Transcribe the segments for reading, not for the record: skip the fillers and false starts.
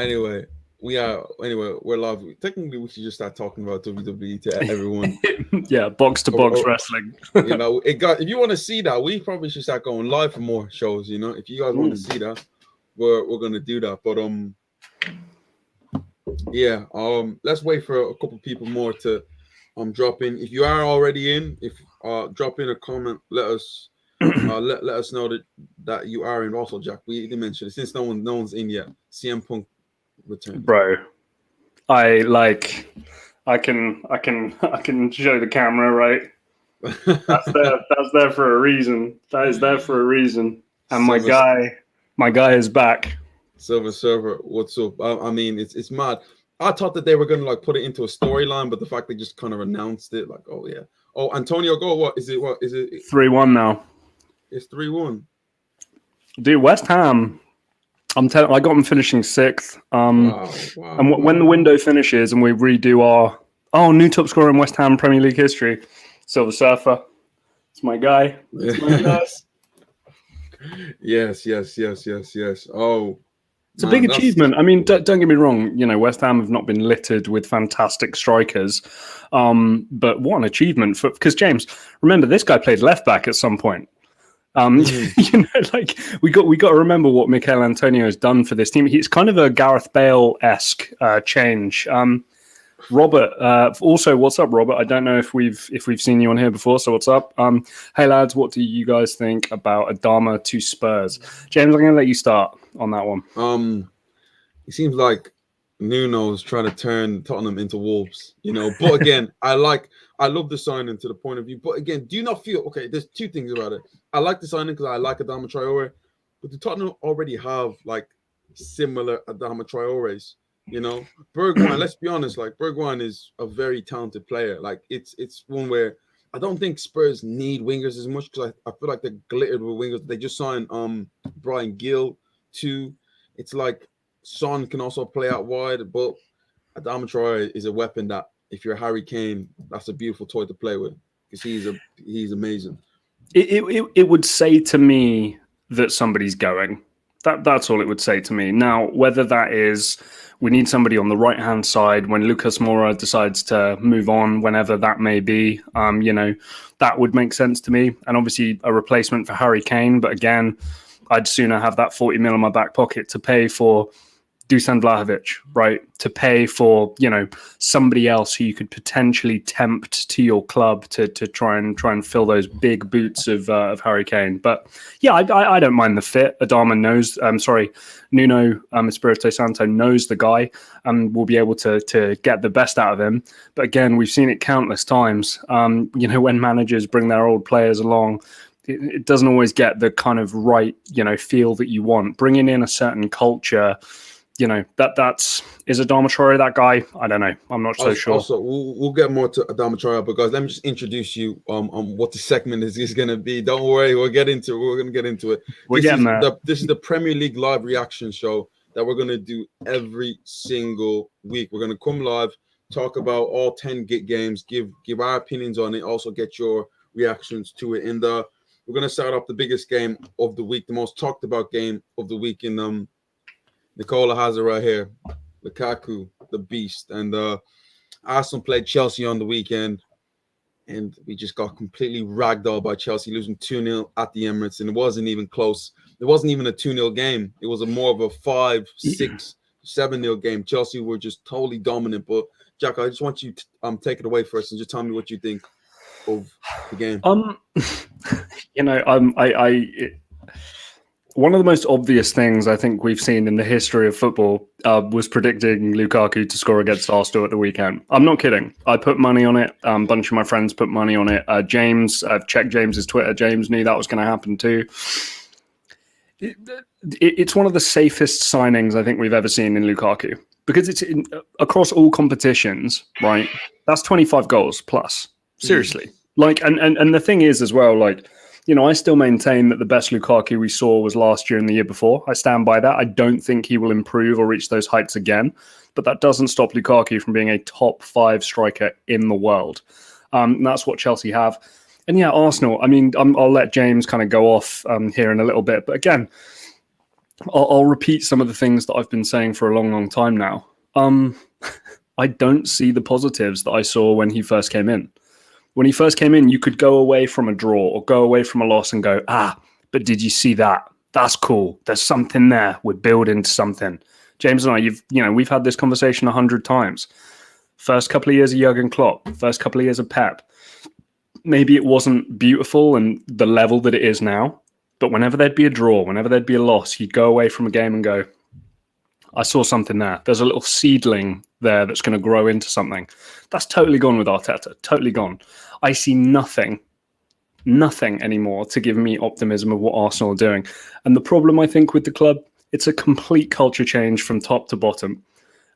Anyway, we're live. Technically, we should just start talking about WWE to everyone. Yeah, box to box wrestling. It got. If you want to see that, we probably should start going live for more shows. If you guys want to see that, we're gonna do that. But yeah. Let's wait for a couple people more to drop in. If you are already in, drop in a comment. Let us let us know that you are in. Also, Jack, we didn't mention it since no one's in yet. CM Punk return, bro. I can show the camera, right? That's there for a reason. That is there for a reason. And my guy is back. Silver Server, what's up? I mean, it's mad. I thought that they were gonna put it into a storyline, but the fact they just kind of announced it, oh yeah. Oh, Antonio, go. What is it? 3-1 now. It's 3-1. Dude, West Ham. I got them finishing 6th. And when the window finishes and we redo our new top scorer in West Ham Premier League history, Silver Surfer. It's my guy. It's my guy. Yes. Oh, it's a big achievement. I mean, don't get me wrong. West Ham have not been littered with fantastic strikers, but what an achievement! Because James, remember this guy played left back at some point. We got to remember what Mikel Antonio has done for this team. He's kind of a Gareth Bale-esque change. Robert, also, what's up, Robert? I don't know if we've seen you on here before, so what's up? Hey lads, what do you guys think about Adama to Spurs? James, I'm going to let you start on that one. It seems like Nuno's trying to turn Tottenham into Wolves, But again, I love the signing to the point of view. But again, do you not feel okay? There's two things about it. I like the signing because I like Adama Traore, but the Tottenham already have similar Adama Traores. Bergwijn. Let's be honest. Bergwijn is a very talented player. It's one where I don't think Spurs need wingers as much because I feel like they're glittered with wingers. They just signed Brian Gill too. It's like Son can also play out wide, but Adama Traore is a weapon that if you're Harry Kane, that's a beautiful toy to play with because he's amazing. It would say to me that somebody's going. That's all it would say to me. Now, whether that is we need somebody on the right-hand side when Lucas Moura decides to move on, whenever that may be, that would make sense to me. And obviously a replacement for Harry Kane. But again, I'd sooner have that 40 mil in my back pocket to pay for Dusan Vlahovic, right? To pay for, somebody else who you could potentially tempt to your club to try and fill those big boots of Harry Kane. But yeah, I don't mind the fit. Adama knows, Nuno Espirito Santo knows the guy and will be able to get the best out of him. But again, we've seen it countless times. When managers bring their old players along, it doesn't always get the kind of right, feel that you want. Bringing in a certain culture, that's is Adama Traore that guy? I don't know. I'm not so sure. Also, we'll get more to Adama Traore, but guys, let me just introduce you on what the segment is going to be. Don't worry, we'll get into it. We're going to get into it. This is the Premier League live reaction show that we're going to do every single week. We're going to come live, talk about all 10 games, give our opinions on it, also get your reactions to it. And we're going to start off the biggest game of the week, the most talked about game of the week in Nicola has it right here. Lukaku, the beast. And Arsenal played Chelsea on the weekend. And we just got completely ragdolled by Chelsea, losing 2-0 at the Emirates. And it wasn't even close. It wasn't even a 2-0 game. It was more of a 5, 6, 7-0 game. Chelsea were just totally dominant. But, Jack, I just want you to take it away first and just tell me what you think of the game. One of the most obvious things I think we've seen in the history of football was predicting Lukaku to score against Arsenal at the weekend. I'm not kidding. I put money on it. A bunch of my friends put money on it. James, I've checked James's Twitter. James knew that was going to happen too. It's one of the safest signings I think we've ever seen in Lukaku because it's across all competitions, right? That's 25 goals plus. Seriously. And the thing is as well, I still maintain that the best Lukaku we saw was last year and the year before. I stand by that. I don't think he will improve or reach those heights again, but that doesn't stop Lukaku from being a top 5 striker in the world. And that's what Chelsea have. And yeah, Arsenal, I mean, I'll let James kind of go off here in a little bit. But again, I'll repeat some of the things that I've been saying for a long, long time now. I don't see the positives that I saw when he first came in. When he first came in, you could go away from a draw or go away from a loss and go, but did you see that? That's cool. There's something there. We're building to something. James and I, we've had this conversation 100 times. First couple of years of Jurgen Klopp, first couple of years of Pep. Maybe it wasn't beautiful and the level that it is now, but whenever there'd be a draw, whenever there'd be a loss, you'd go away from a game and go, I saw something there. There's a little seedling there that's going to grow into something. That's totally gone with Arteta, totally gone. I see nothing anymore to give me optimism of what Arsenal are doing. And the problem, I think, with the club, it's a complete culture change from top to bottom.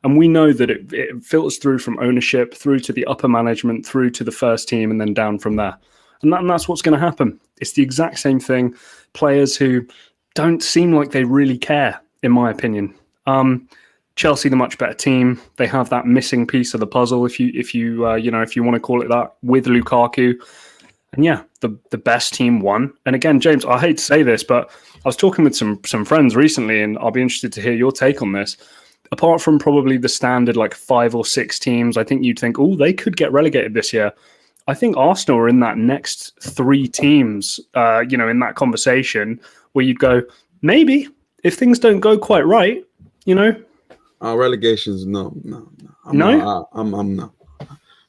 And we know that it filters through from ownership, through to the upper management, through to the first team, and then down from there. And that's what's going to happen. It's the exact same thing. Players who don't seem like they really care, in my opinion. Chelsea, the much better team. They have that missing piece of the puzzle, if you want to call it that, with Lukaku. And yeah, the best team won. And again, James, I hate to say this, but I was talking with some friends recently, and I'll be interested to hear your take on this. Apart from probably the standard 5 or 6 teams, I think you'd think, they could get relegated this year. I think Arsenal are in that next 3 teams, in that conversation where you'd go, maybe, if things don't go quite right, Relegations, no. I'm not.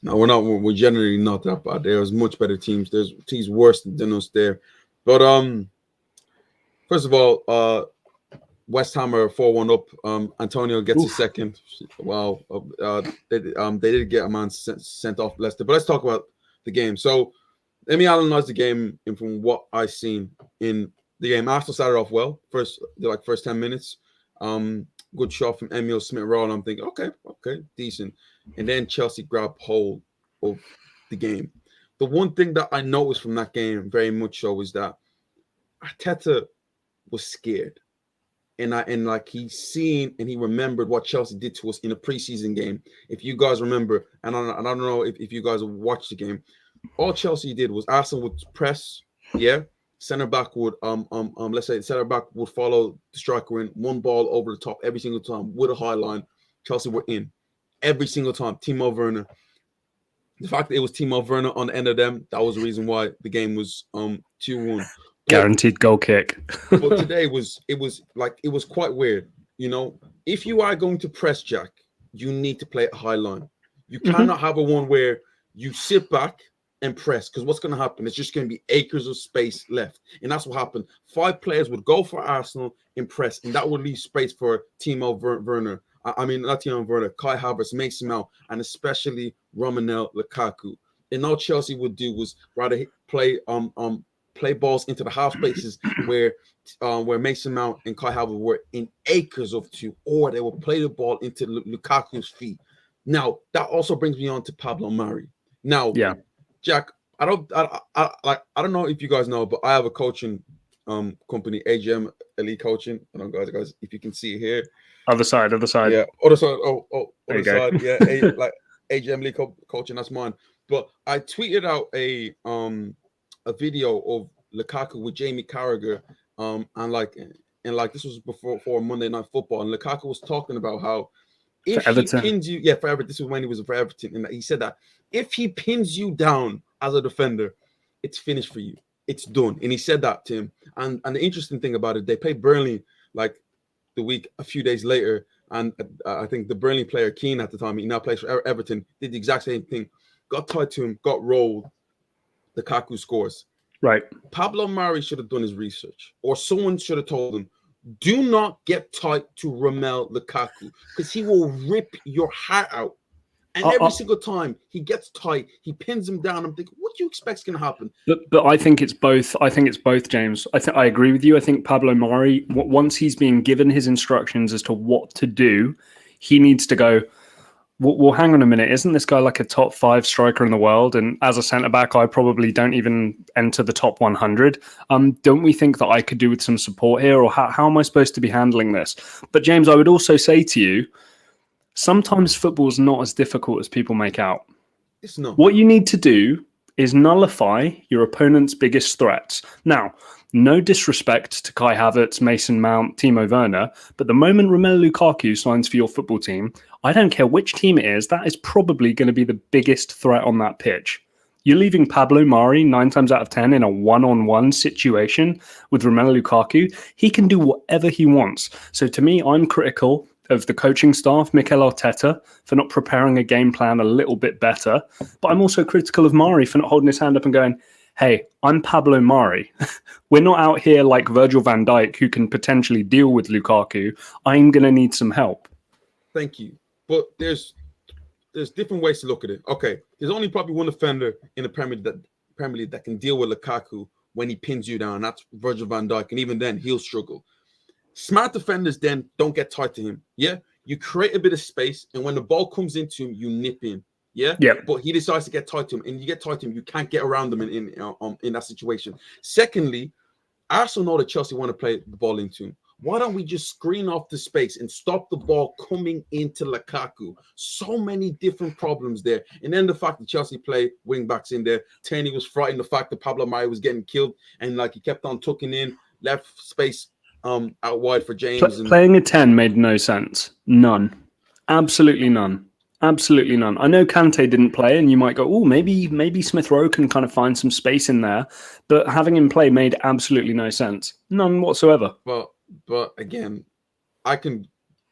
No, we're not. We're generally not that bad. There's much better teams. There's teams worse than us there. But first of all, West Ham are 4-1 up. Antonio gets a second. Wow. They did get a man sent off Leicester. But let's talk about the game. So let me analyze the game from what I've seen in the game. Arsenal started off well. First 10 minutes. Good shot from Emile Smith-Rowe, and I'm thinking, okay, decent. And then Chelsea grabbed hold of the game. The one thing that I noticed from that game very much so is that Arteta was scared. And he's seen and he remembered what Chelsea did to us in a preseason game. If you guys remember, and I don't know if you guys have watched the game, all Chelsea did was Arsenal would press, center back would let's say center back would follow the striker in, one ball over the top every single time with a high line. Chelsea were in every single time. Timo Werner. The fact that it was Timo Werner on the end of them, that was the reason why the game was 2-1. Guaranteed goal kick. But today it was quite weird. If you are going to press, Jack, you need to play a high line. You cannot have a one where you sit back and press, because what's going to happen? It's just going to be acres of space left. And that's what happened. 5 players would go for Arsenal and press, and that would leave space for Timo Werner. Not Timo Werner, Kai Havertz, Mason Mount, and especially Romelu Lukaku. And all Chelsea would do was rather play balls into the half spaces where Mason Mount and Kai Havertz were in acres of 2, or they would play the ball into Lukaku's feet. Now, that also brings me on to Pablo Mari. Now, Jack, I don't know if you guys know, but I have a coaching company, AGM Elite Coaching. I don't know, guys, if you can see it here. Other side. Yeah, other side. Other side. Yeah, AGM Elite Coaching. That's mine. But I tweeted out a video of Lukaku with Jamie Carragher, and this was before Monday Night Football, and Lukaku was talking about how if he pins you, for Everton. This was when he was for Everton, and he said that if he pins you down as a defender, it's finished for you. It's done. And he said that to him. And the interesting thing about it, they played Burnley a few days later, and I think the Burnley player Keane at the time, he now plays for Everton, did the exact same thing. Got tied to him, got rolled. Lukaku scores. Right. Pablo Mari should have done his research, or someone should have told him, do not get tight to Romelu Lukaku, because he will rip your heart out. And every single time he gets tight, he pins him down. I'm thinking, what do you expect is going to happen? But I think it's both. I think it's both, James. I agree with you. I think Pablo Mari, once he's being given his instructions as to what to do, he needs to go, well, hang on a minute. Isn't this guy like a top 5 striker in the world? And as a centre-back, I probably don't even enter the top 100. Don't we think that I could do with some support here? Or how am I supposed to be handling this? But James, I would also say to you, sometimes football's not as difficult as people make out. It's not. What you need to do is nullify your opponent's biggest threats. Now, no disrespect to Kai Havertz, Mason Mount, Timo Werner, but the moment Romelu Lukaku signs for your football team, I don't care which team it is, that is probably going to be the biggest threat on that pitch. You're leaving Pablo Mari 9 times out of 10 in a one-on-one situation with Romelu Lukaku. He can do whatever he wants. So to me, I'm critical of the coaching staff, Mikel Arteta, for not preparing a game plan a little bit better. But I'm also critical of Mari for not holding his hand up and going, hey, I'm Pablo Mari. We're not out here like Virgil van Dijk, who can potentially deal with Lukaku. I'm going to need some help. Thank you. But there's different ways to look at it. Okay, there's only probably one defender in the Premier League that can deal with Lukaku when he pins you down. That's Virgil van Dijk, and even then, he'll struggle. Smart defenders then don't get tight to him. Yeah, you create a bit of space, and when the ball comes into him, you nip in. Yeah, but he decides to get tight to him, and you get tight to him, you can't get around him in that situation. Secondly, I also know that Chelsea want to play the ball into him. Why don't we just screen off the space and stop the ball coming into Lukaku? So many different problems there. And then the fact that Chelsea play wing backs in there. Tierney was frightened the fact that Pablo Mari was getting killed, and like he kept on tucking in, left space out wide for James. Playing a 10 made no sense. None. Absolutely none. Absolutely none. I know Kante didn't play, and you might go, oh, maybe Smith Rowe can kind of find some space in there. But having him play made absolutely no sense. None whatsoever. But again, I can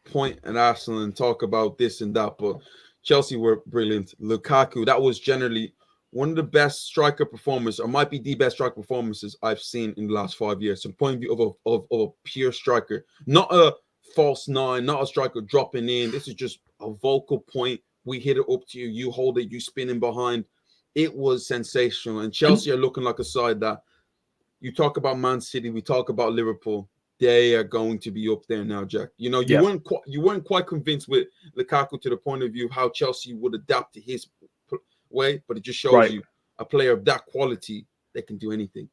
point at Arsenal and talk about this and that, but Chelsea were brilliant. Lukaku, that was generally one of the best striker performances, or might be the best striker performances I've seen in the last 5 years. From point of view of a pure striker, not a false nine, not a striker dropping in. This is just a vocal point. We hit it up to you, you hold it, you spin in behind. It was sensational. And Chelsea are looking like a side that you talk about Man City, we talk about Liverpool. They are going to be up there now, Jack. You know, you weren't quite convinced with Lukaku to the point of view how Chelsea would adapt to his way, but it just shows you a player of that quality that can do anything.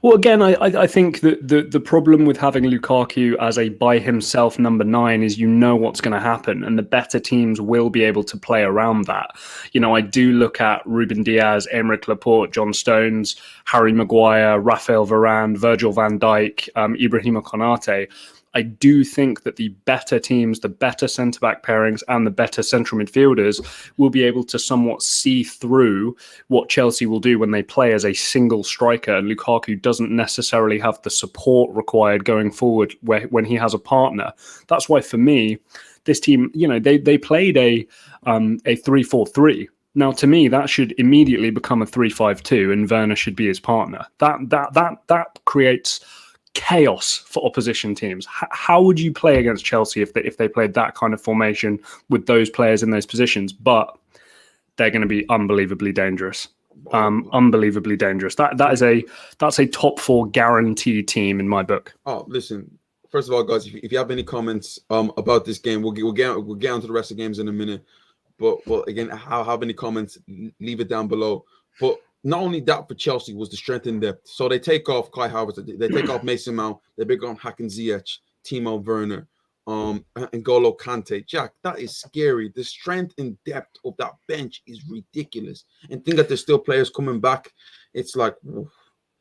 Well, again, I think that the problem with having Lukaku as a by himself number 9 is you know what's going to happen, and the better teams will be able to play around that. You know, I do look at Ruben Diaz, Aymeric Laporte, John Stones, Harry Maguire, Raphael Varane, Virgil van Dijk, Ibrahima Konate. I do think that the better teams, the better centre-back pairings and the better central midfielders will be able to somewhat see through what Chelsea will do when they play as a single striker. And Lukaku doesn't necessarily have the support required going forward when he has a partner. That's why, for me, this team, you know, they played a 3-4-3. Now, to me, that should immediately become a 3-5-2, and Werner should be his partner. That creates chaos for opposition teams. How would you play against Chelsea if they played that kind of formation with those players in those positions? But they're going to be unbelievably dangerous. Unbelievably dangerous. That's a top 4 guaranteed team in my book. Oh, listen. First of all, guys, if you have any comments about this game, we'll get on to the rest of the games in a minute. But again, have any comments? Leave it down below. But not only that for Chelsea was the strength in depth. So they take off Kai Havertz, they take off Mason Mount, they bring on Hakan Ziyech, Timo Werner, and N'Golo Kante. Jack, that is scary. The strength and depth of that bench is ridiculous. And think that there's still players coming back. It's like,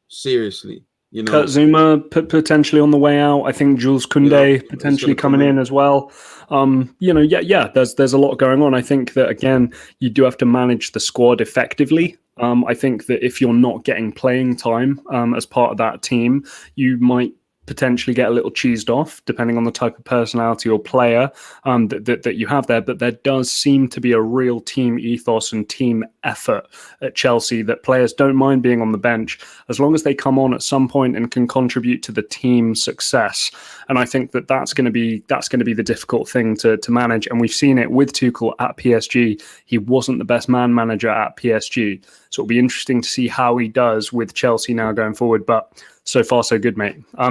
seriously, you know. Kurt Zuma potentially on the way out. I think Jules Koundé potentially coming in as well. You know, there's a lot going on. I think that, again, you do have to manage the squad effectively. I think that if you're not getting playing time as part of that team, you might potentially get a little cheesed off, depending on the type of personality or player that you have there. But there does seem to be a real team ethos and team effort at Chelsea that players don't mind being on the bench as long as they come on at some point and can contribute to the team's success. And I think that that's going to be the difficult thing to manage. And we've seen it with Tuchel at PSG. He wasn't the best man manager at PSG. So it'll be interesting to see how he does with Chelsea now going forward. But so far, so good, mate. I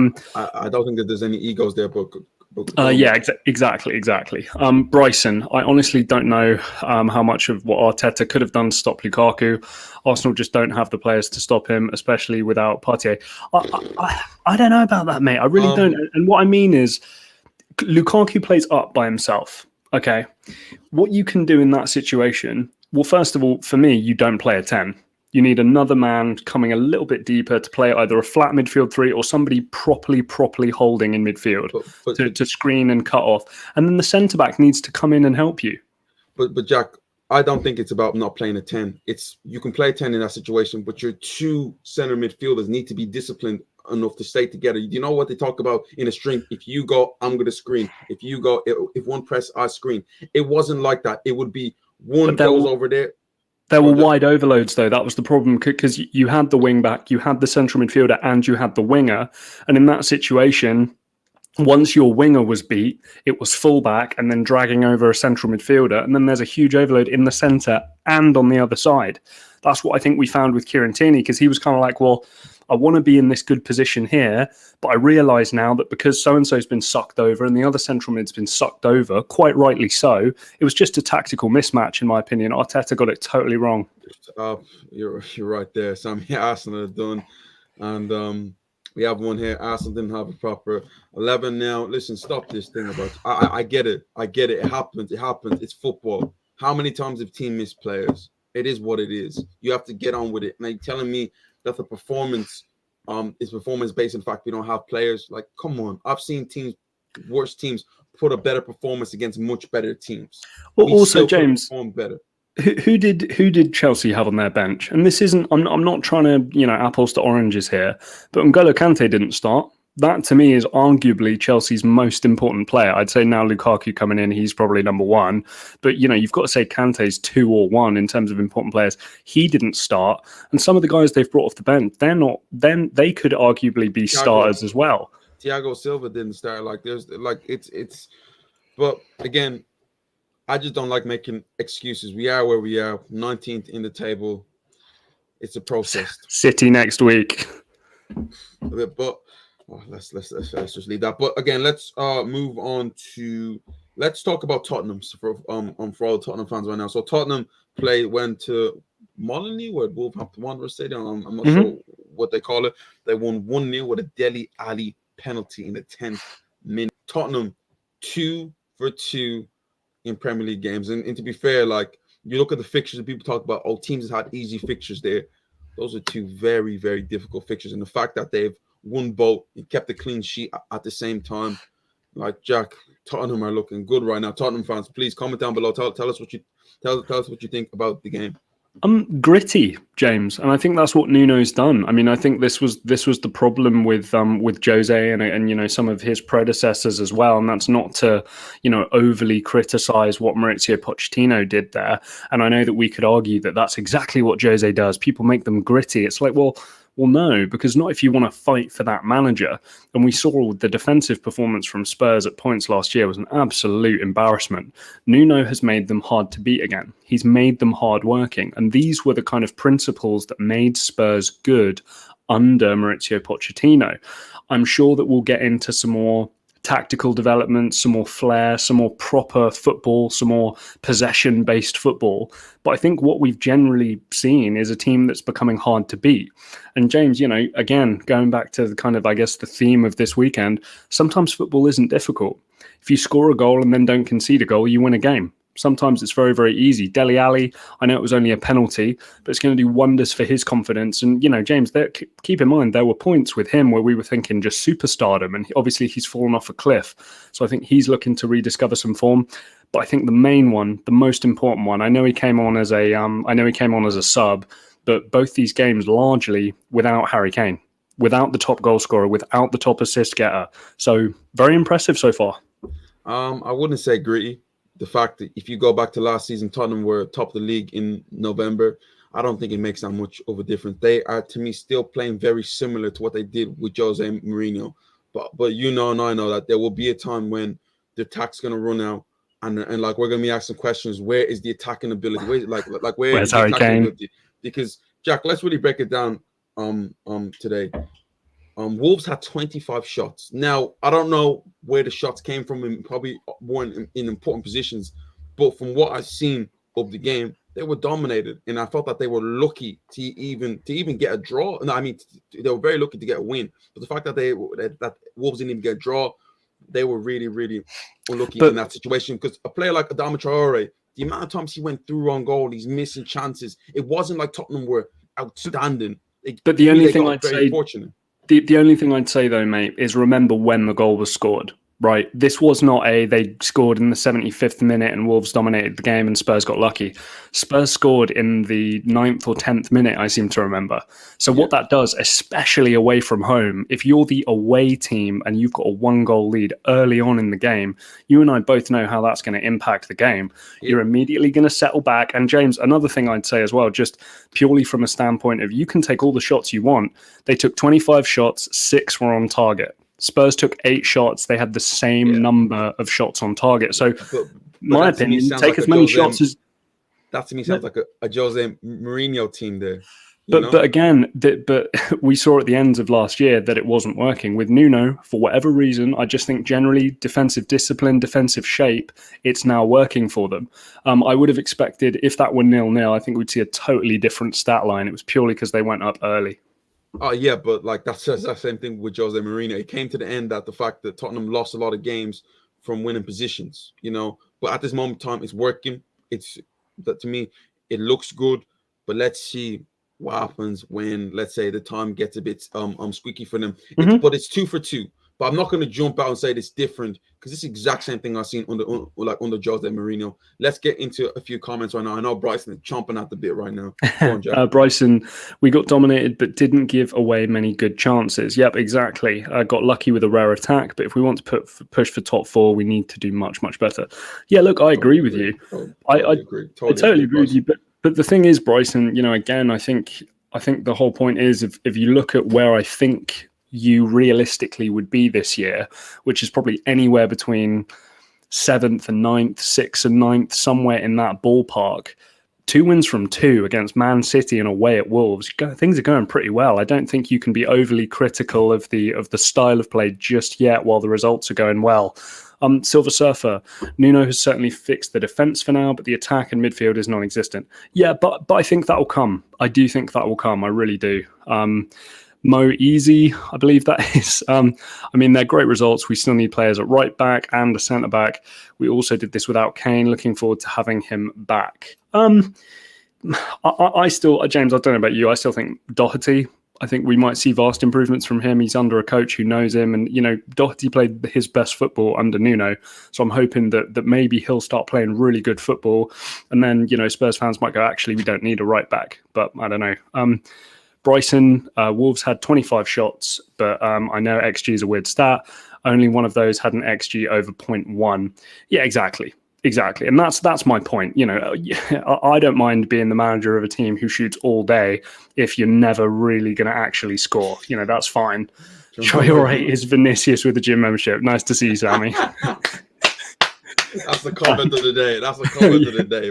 don't think that there's any egos there, but exactly. Bryson, I honestly don't know how much of what Arteta could have done to stop Lukaku. Arsenal just don't have the players to stop him, especially without Partey. I don't know about that, mate. I really don't. And what I mean is, Lukaku plays up by himself. Okay, what you can do in that situation? Well, first of all, for me, you don't play a 10. You need another man coming a little bit deeper to play either a flat midfield three or somebody properly holding in midfield to screen and cut off. And then the centre-back needs to come in and help you. But Jack, I don't think it's about not playing a 10. You can play 10 in that situation, but your two centre midfielders need to be disciplined enough to stay together. You know what they talk about in a string? If you go, I'm going to screen. If you go, if one press, I screen. It wasn't like that. It would be one goes over there. There were wide overloads, though. That was the problem, because you had the wing back, you had the central midfielder, and you had the winger. And in that situation, once your winger was beat, it was full back and then dragging over a central midfielder. And then there's a huge overload in the centre and on the other side. That's what I think we found with Kieran Tierney, because he was kind of like, well, I want to be in this good position here, but I realise now that because so-and-so's been sucked over and the other central mid's been sucked over, quite rightly so, it was just a tactical mismatch, in my opinion. Arteta got it totally wrong. You're right there, Sam. Yeah, Arsenal are done. And we have one here. Arsenal didn't have a proper 11 now. Listen, stop this thing about... I get it. It happens. It's football. How many times have team missed players? It is what it is. You have to get on with it. And you're telling me that the performance is performance based. In fact, we don't have players. Like, come on. I've seen worse teams, put a better performance against much better teams. Well, also, James, perform better. Who did Chelsea have on their bench? And this isn't. I'm not trying to apples to oranges here, but N'Golo Kante didn't start. That to me is arguably Chelsea's most important player. I'd say now Lukaku coming in, he's probably number one. But you've got to say Kante's 2 or 1 in terms of important players. He didn't start, and some of the guys they've brought off the bench, they're not. Then they could arguably be starters as well. Thiago Silva didn't start. It's. But again, I just don't like making excuses. We are where we are, 19th in the table. It's a process. City next week. But let's just leave that. But again, let's move on to talk about Tottenham for all Tottenham fans right now. So Tottenham went to Molineux, where Wolverhampton Wanderers Stadium. I'm not sure what they call it. They won 1-0 with a Dele Alli penalty in the 10th minute. Tottenham 2 for 2 in Premier League games, and to be fair, like you look at the fixtures, and people talk about teams have had easy fixtures there. Those are 2 very, very difficult fixtures, and the fact that they've won both and kept a clean sheet at the same time, like Jack, Tottenham are looking good right now. Tottenham fans, please comment down below. Tell us what you think about the game. Gritty, James, and I think that's what Nuno's done. I mean, I think this was the problem with Jose and some of his predecessors as well, and that's not to overly criticize what Maurizio Pochettino did there. And I know that we could argue that that's exactly what Jose does. People make them gritty. It's like, well, no, because not if you want to fight for that manager. And we saw the defensive performance from Spurs at points last year was an absolute embarrassment. Nuno has made them hard to beat again. He's made them hard working. And these were the kind of principles that made Spurs good under Maurizio Pochettino. I'm sure that we'll get into some more tactical development, some more flair, some more proper football, some more possession-based football. But I think what we've generally seen is a team that's becoming hard to beat. And James, again, going back to the theme of this weekend, sometimes football isn't difficult. If you score a goal and then don't concede a goal, you win a game. Sometimes it's very, very easy. Dele Alli, I know it was only a penalty, but it's going to do wonders for his confidence. And, James, keep in mind, there were points with him where we were thinking just superstardom, and obviously he's fallen off a cliff. So I think he's looking to rediscover some form. But I think the main one, the most important one, I know he came on as a sub, but both these games largely without Harry Kane, without the top goal scorer, without the top assist getter. So very impressive so far. I wouldn't say gritty. The fact that if you go back to last season, Tottenham were top of the league in November. I don't think it makes that much of a difference. They are, to me, still playing very similar to what they did with Jose Mourinho. But and I know that there will be a time when the attack's going to run out, and like we're going to be asking questions. Where is the attacking ability? Where's Harry Kane? Ability? Because Jack, let's really break it down. Today. Wolves had 25 shots. Now, I don't know where the shots came from, and probably weren't in important positions. But from what I've seen of the game, they were dominated, and I thought that they were lucky to even get a draw. No, I mean, they were very lucky to get a win. But the fact that that Wolves didn't even get a draw, they were really, really unlucky in that situation. Because a player like Adama Traore, the amount of times he went through on goal, he's missing chances. It wasn't like Tottenham were outstanding. But the only thing I'd say, fortunate. The only thing I'd say though, mate, is remember when the goal was scored. Right, this was not they scored in the 75th minute and Wolves dominated the game and Spurs got lucky. Spurs scored in the 9th or 10th minute, I seem to remember. So what that does, especially away from home, if you're the away team and you've got a 1-goal lead early on in the game, you and I both know how that's going to impact the game. You're immediately going to settle back. And James, another thing I'd say as well, just purely from a standpoint of you can take all the shots you want. They took 25 shots, 6 were on target. Spurs took 8 shots. They had the same number of shots on target. So, my opinion, take as many shots as... That to me sounds like a Jose Mourinho team there. But again, but we saw at the end of last year that it wasn't working. With Nuno, for whatever reason, I just think generally defensive discipline, defensive shape, it's now working for them. I would have expected, if that were 0-0, I think we'd see a totally different stat line. It was purely because they went up early. Oh, yeah, but like that's the same thing with Jose Mourinho. It came to the end that the fact that Tottenham lost a lot of games from winning positions, But at this moment in time, it's working. It's that to me, it looks good. But let's see what happens when, let's say, the time gets a bit squeaky for them. But it's 2 for 2. But I'm not going to jump out and say it's different because it's the exact same thing I've seen under Jose Mourinho. Let's get into a few comments right now. I know Bryson is chomping at the bit right now. Go on, Jack. Bryson, we got dominated but didn't give away many good chances. Yep, exactly. Got lucky with a rare attack, but if we want to push for top 4, we need to do much, much better. Yeah, look, I agree with you. I totally agree with you. But the thing is, Bryson, again, I think the whole point is if you look at where I think you realistically would be this year, which is probably anywhere between 7th and 9th, 6th and 9th, somewhere in that ballpark. 2 wins from 2 against Man City and away at Wolves. Things are going pretty well. I don't think you can be overly critical of the style of play just yet while the results are going well. Silver Surfer, Nuno has certainly fixed the defence for now, but the attack and midfield is non-existent. Yeah, but I think that will come. I do think that will come. I really do. Mo Easy, I believe that is. They're great results. We still need players at right back and a centre back. We also did this without Kane. Looking forward to having him back. I still, James, I don't know about you. I still think Doherty. I think we might see vast improvements from him. He's under a coach who knows him, and Doherty played his best football under Nuno. So I'm hoping that maybe he'll start playing really good football, and then Spurs fans might go, actually, we don't need a right back. But I don't know. Bryson, Wolves had 25 shots, but I know XG is a weird stat. Only one of those had an XG over 0.1. Yeah, exactly. And that's my point. I don't mind being the manager of a team who shoots all day if you're never really going to actually score. That's fine. Try your rate is Vinicius with a gym membership. Nice to see you, Sammy. That's the comment of the day. That's the comment of the day,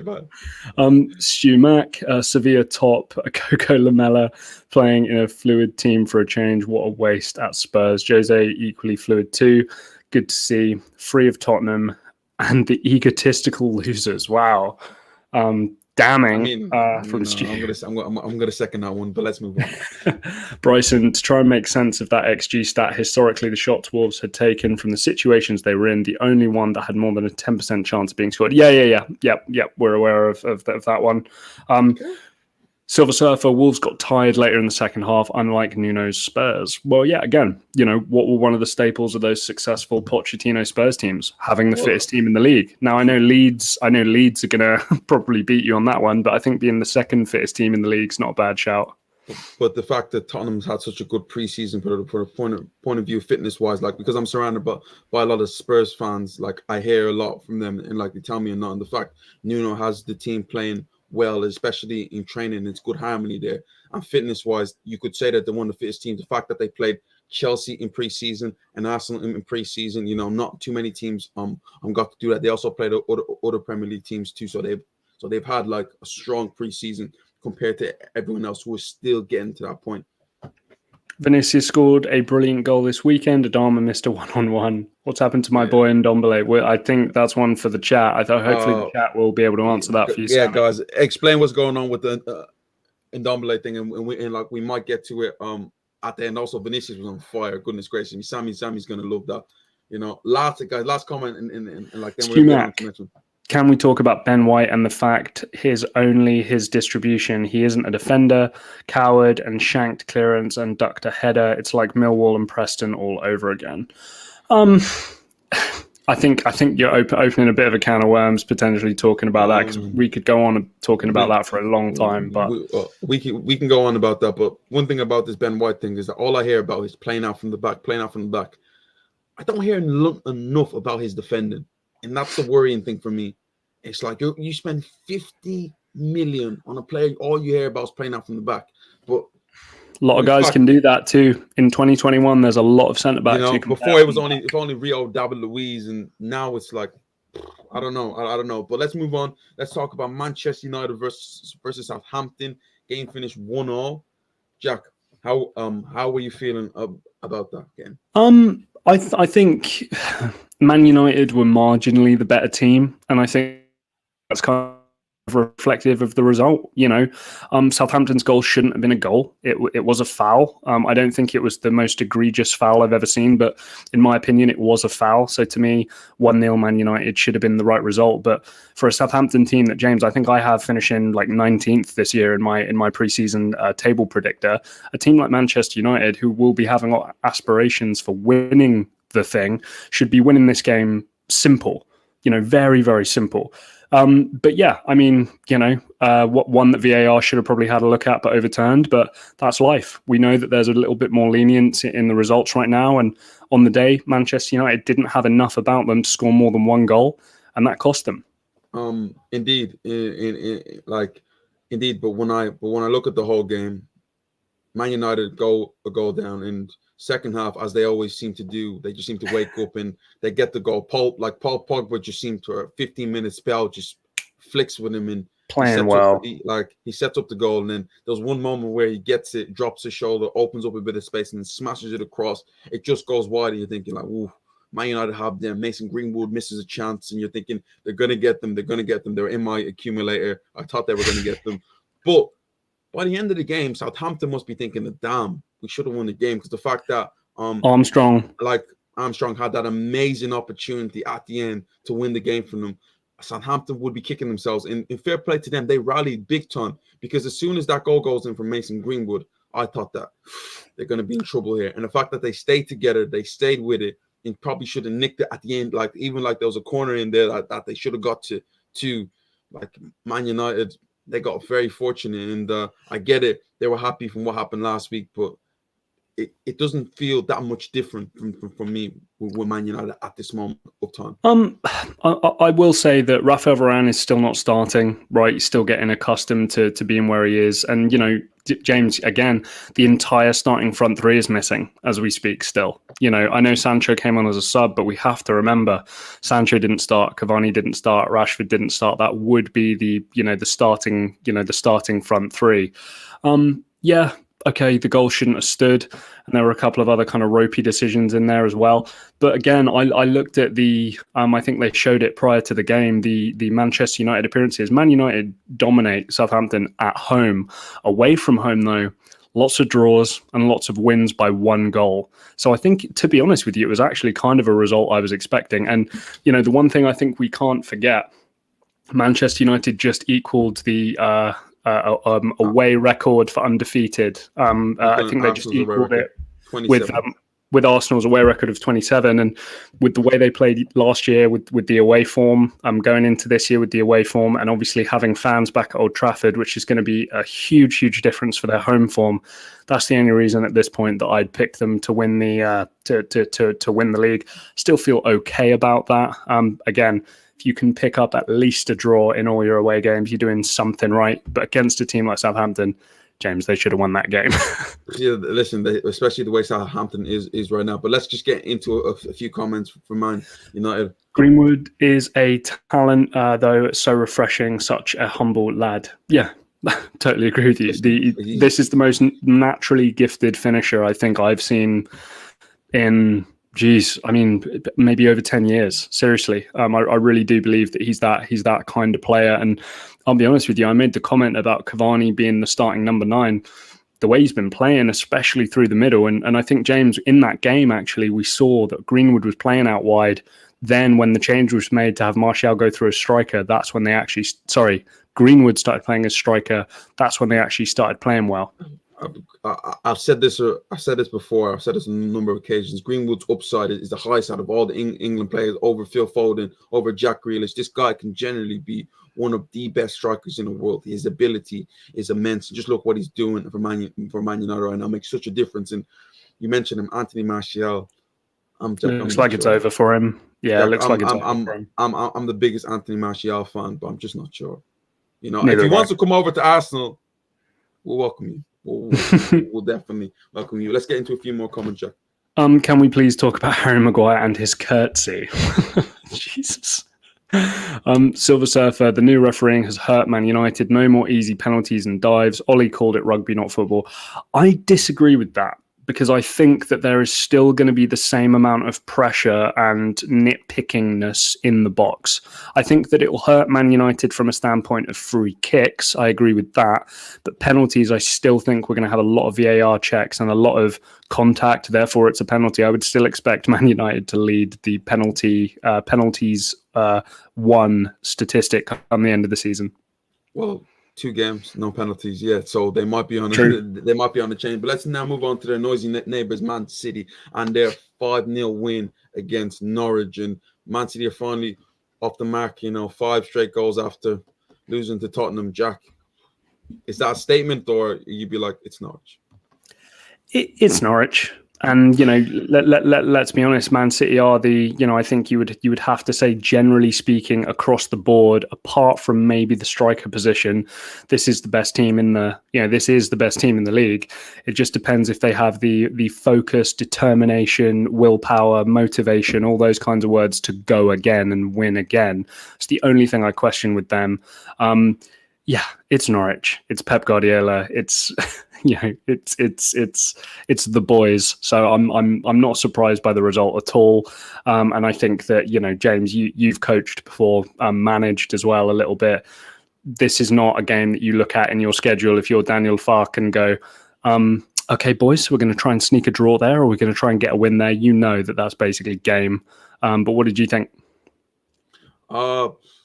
man. Stu Mack, Sevilla top, Coco Lamella playing in a fluid team for a change. What a waste at Spurs. Jose equally fluid too. Good to see. Free of Tottenham and the egotistical losers. Wow. Damning from Stu. I'm going to second that one, but let's move on. Bryson, to try and make sense of that XG stat, historically the shots Wolves had taken from the situations they were in, the only one that had more than a 10% chance of being scored. Yeah. We're aware of that one. Okay. Silver Surfer, Wolves got tired later in the second half, unlike Nuno's Spurs. Well, yeah, again, what were one of the staples of those successful Pochettino Spurs teams? Having the fittest team in the league. Now, I know Leeds are going to probably beat you on that one, but I think being the second fittest team in the league is not a bad shout. But the fact that Tottenham's had such a good preseason for a point of view fitness-wise, because I'm surrounded by a lot of Spurs fans, I hear a lot from them, and they tell me a lot. And the fact Nuno has the team playing well, especially in training, it's good harmony there. And fitness-wise, you could say that they're one of the fittest teams. The fact that they played Chelsea in pre-season and Arsenal in pre-season, not too many teams got to do that. They also played other Premier League teams too, so they've had a strong pre-season compared to everyone else who is still getting to that point. Vinicius scored a brilliant goal this weekend. Adama missed a one-on-one. What's happened to my boy Ndombele? Well, I think that's one for the chat. I thought hopefully the chat will be able to answer that for you. Yeah, Sammy. Guys, explain what's going on with the Ndombele thing, and we might get to it at the end. Also, Vinicius was on fire. Goodness gracious me, Sammy's gonna love that. Last comment and then we're going to mention. can we talk about Ben White and the fact his distribution? He isn't a defender, coward and shanked clearance and ducked a header. It's like Millwall and Preston all over again. I think you're opening a bit of a can of worms potentially talking about that, because we could go on talking about that for a long time. But we can go on about that. But one thing about this Ben White thing is that all I hear about is playing out from the back. I don't hear enough about his defending, and that's the worrying thing for me. It's like you spend 50 million on a player, all you hear about is playing out from the back. But a lot of guys can do that too. In 2021, there's a lot of centre backs. Before it was only Rio, David Luiz, and now it's like I don't know. But let's move on. Let's talk about Manchester United versus Southampton. Game finished 1-1. Jack, how were you feeling about that game? I think Man United were marginally the better team, and I think that's kind of reflective of the result. Southampton's goal shouldn't have been a goal. It was a foul. I don't think it was the most egregious foul I've ever seen, but in my opinion, it was a foul. So to me, 1-0 Man United should have been the right result. But for a Southampton team that, James, I think I have finishing like 19th this year in my preseason table predictor, a team like Manchester United, who will be having aspirations for winning the thing, should be winning this game simple. Very, very simple. But yeah, I mean, one that VAR should have probably had a look at but overturned, but that's life. We know that there's a little bit more lenience in the results right now, and on the day, Manchester United didn't have enough about them to score more than one goal, and that cost them. Indeed, indeed. But when I look at the whole game, Man United go a goal down, and second half, as they always seem to do, they just seem to wake up and they get the goal. Paul Pogba just seemed to a 15-minute spell, just flicks with him and playing well. He sets up the goal, and then there's one moment where he gets it, drops his shoulder, opens up a bit of space, and then smashes it across. It just goes wide, and you're thinking like, ooh, Man United have them. Mason Greenwood misses a chance, and you're thinking they're gonna get them. They're in my accumulator. I thought they were gonna get them, but by the end of the game, Southampton must be thinking, damn, we should have won the game, because the fact that Armstrong had that amazing opportunity at the end to win the game from them, Southampton would be kicking themselves. In fair play to them, they rallied big time, because as soon as that goal goes in from Mason Greenwood, I thought that they're going to be in trouble here. And the fact that they stayed together, they stayed with it, and probably should have nicked it at the end, even there was a corner in there that they should have got to like Man United. They got very fortunate, and I get it. They were happy from what happened last week, but it doesn't feel that much different from me with Man United at this moment of time. I will say that Rafael Varane is still not starting, right? He's still getting accustomed to being where he is. And, James, again, the entire starting front three is missing as we speak still. I know Sancho came on as a sub, but we have to remember Sancho didn't start, Cavani didn't start, Rashford didn't start. That would be the starting front three. Okay, the goal shouldn't have stood, and there were a couple of other kind of ropey decisions in there as well. But again, I looked at the, I think they showed it prior to the game, the Manchester United appearances. Man United dominate Southampton at home. Away from home, though, lots of draws and lots of wins by one goal. So I think, to be honest with you, it was actually kind of a result I was expecting. And, the one thing I think we can't forget, Manchester United just equaled the away record for undefeated. I think they just equaled it with Arsenal's away record of 27, and with the way they played last year with the away form, going into this year with the away form, and obviously having fans back at Old Trafford, which is going to be a huge difference for their home form. That's the only reason at this point that I'd pick them to win the to win the league. Still feel okay about that. Again, if you can pick up at least a draw in all your away games, you're doing something right. But against a team like Southampton, James, they should have won that game. Yeah, listen, especially the way Southampton is right now. But let's just get into a few comments from Man United. Greenwood is a talent, though, so refreshing, such a humble lad. Yeah, totally agree with you. This is the most naturally gifted finisher I think I've seen in... maybe over 10 years. Seriously, I really do believe that he's that kind of player. And I'll be honest with you, I made the comment about Cavani being the starting number 9. The way he's been playing, especially through the middle, and I think, James, in that game, actually, we saw that Greenwood was playing out wide Then when the change was made to have Martial go through as striker, that's when they actually, Greenwood started playing as striker. That's when they actually started playing well. I've said this. I've said this before. I've said this on a number of occasions. Greenwood's upside is the highest out of all the England players, over Phil Foden, over Jack Grealish. This guy can generally be one of the best strikers in the world. His ability is immense. Just look what he's doing for Man United right now. Makes such a difference. And you mentioned him, Anthony Martial. Looks like it's over for him. Yeah, it looks like it's over for him. I'm the biggest Anthony Martial fan, but I'm just not sure. You know, if he wants to come over to Arsenal, we'll welcome you. We'll definitely welcome you. Let's get into a few more comments, Jack. Can we please talk about Harry Maguire and his curtsy? Jesus. Silver Surfer, the new refereeing has hurt Man United. No more easy penalties and dives. Ollie called it rugby, not football. I disagree with that, because I think that there is still going to be the same amount of pressure and nitpickingness in the box. I think that it will hurt Man United from a standpoint of free kicks. I agree with that. But penalties, I still think we're going to have a lot of VAR checks and a lot of contact. Therefore, it's a penalty. I would still expect Man United to lead the penalties won statistic on the end of the season. Well, 2 games, no penalties yet, so they might be on the chain. But let's now move on to their noisy neighbours, Man City, and their 5-0 win against Norwich. And Man City are finally off the mark. 5 straight goals after losing to Tottenham. Jack, is that a statement, or you'd be like, it's Norwich? It's Norwich. And, let's be honest, Man City are I think you would have to say, generally speaking, across the board, apart from maybe the striker position, this is the best team in the league. It just depends if they have the focus, determination, willpower, motivation, all those kinds of words to go again and win again. It's the only thing I question with them. Yeah, it's Norwich. It's Pep Guardiola. It's it's the boys. So I'm not surprised by the result at all. And I think that James, you've coached before, managed as well a little bit. This is not a game that you look at in your schedule if you're Daniel Farke and go, okay, boys, we're going to try and sneak a draw there, or we're going to try and get a win there. That's basically game. But what did you think?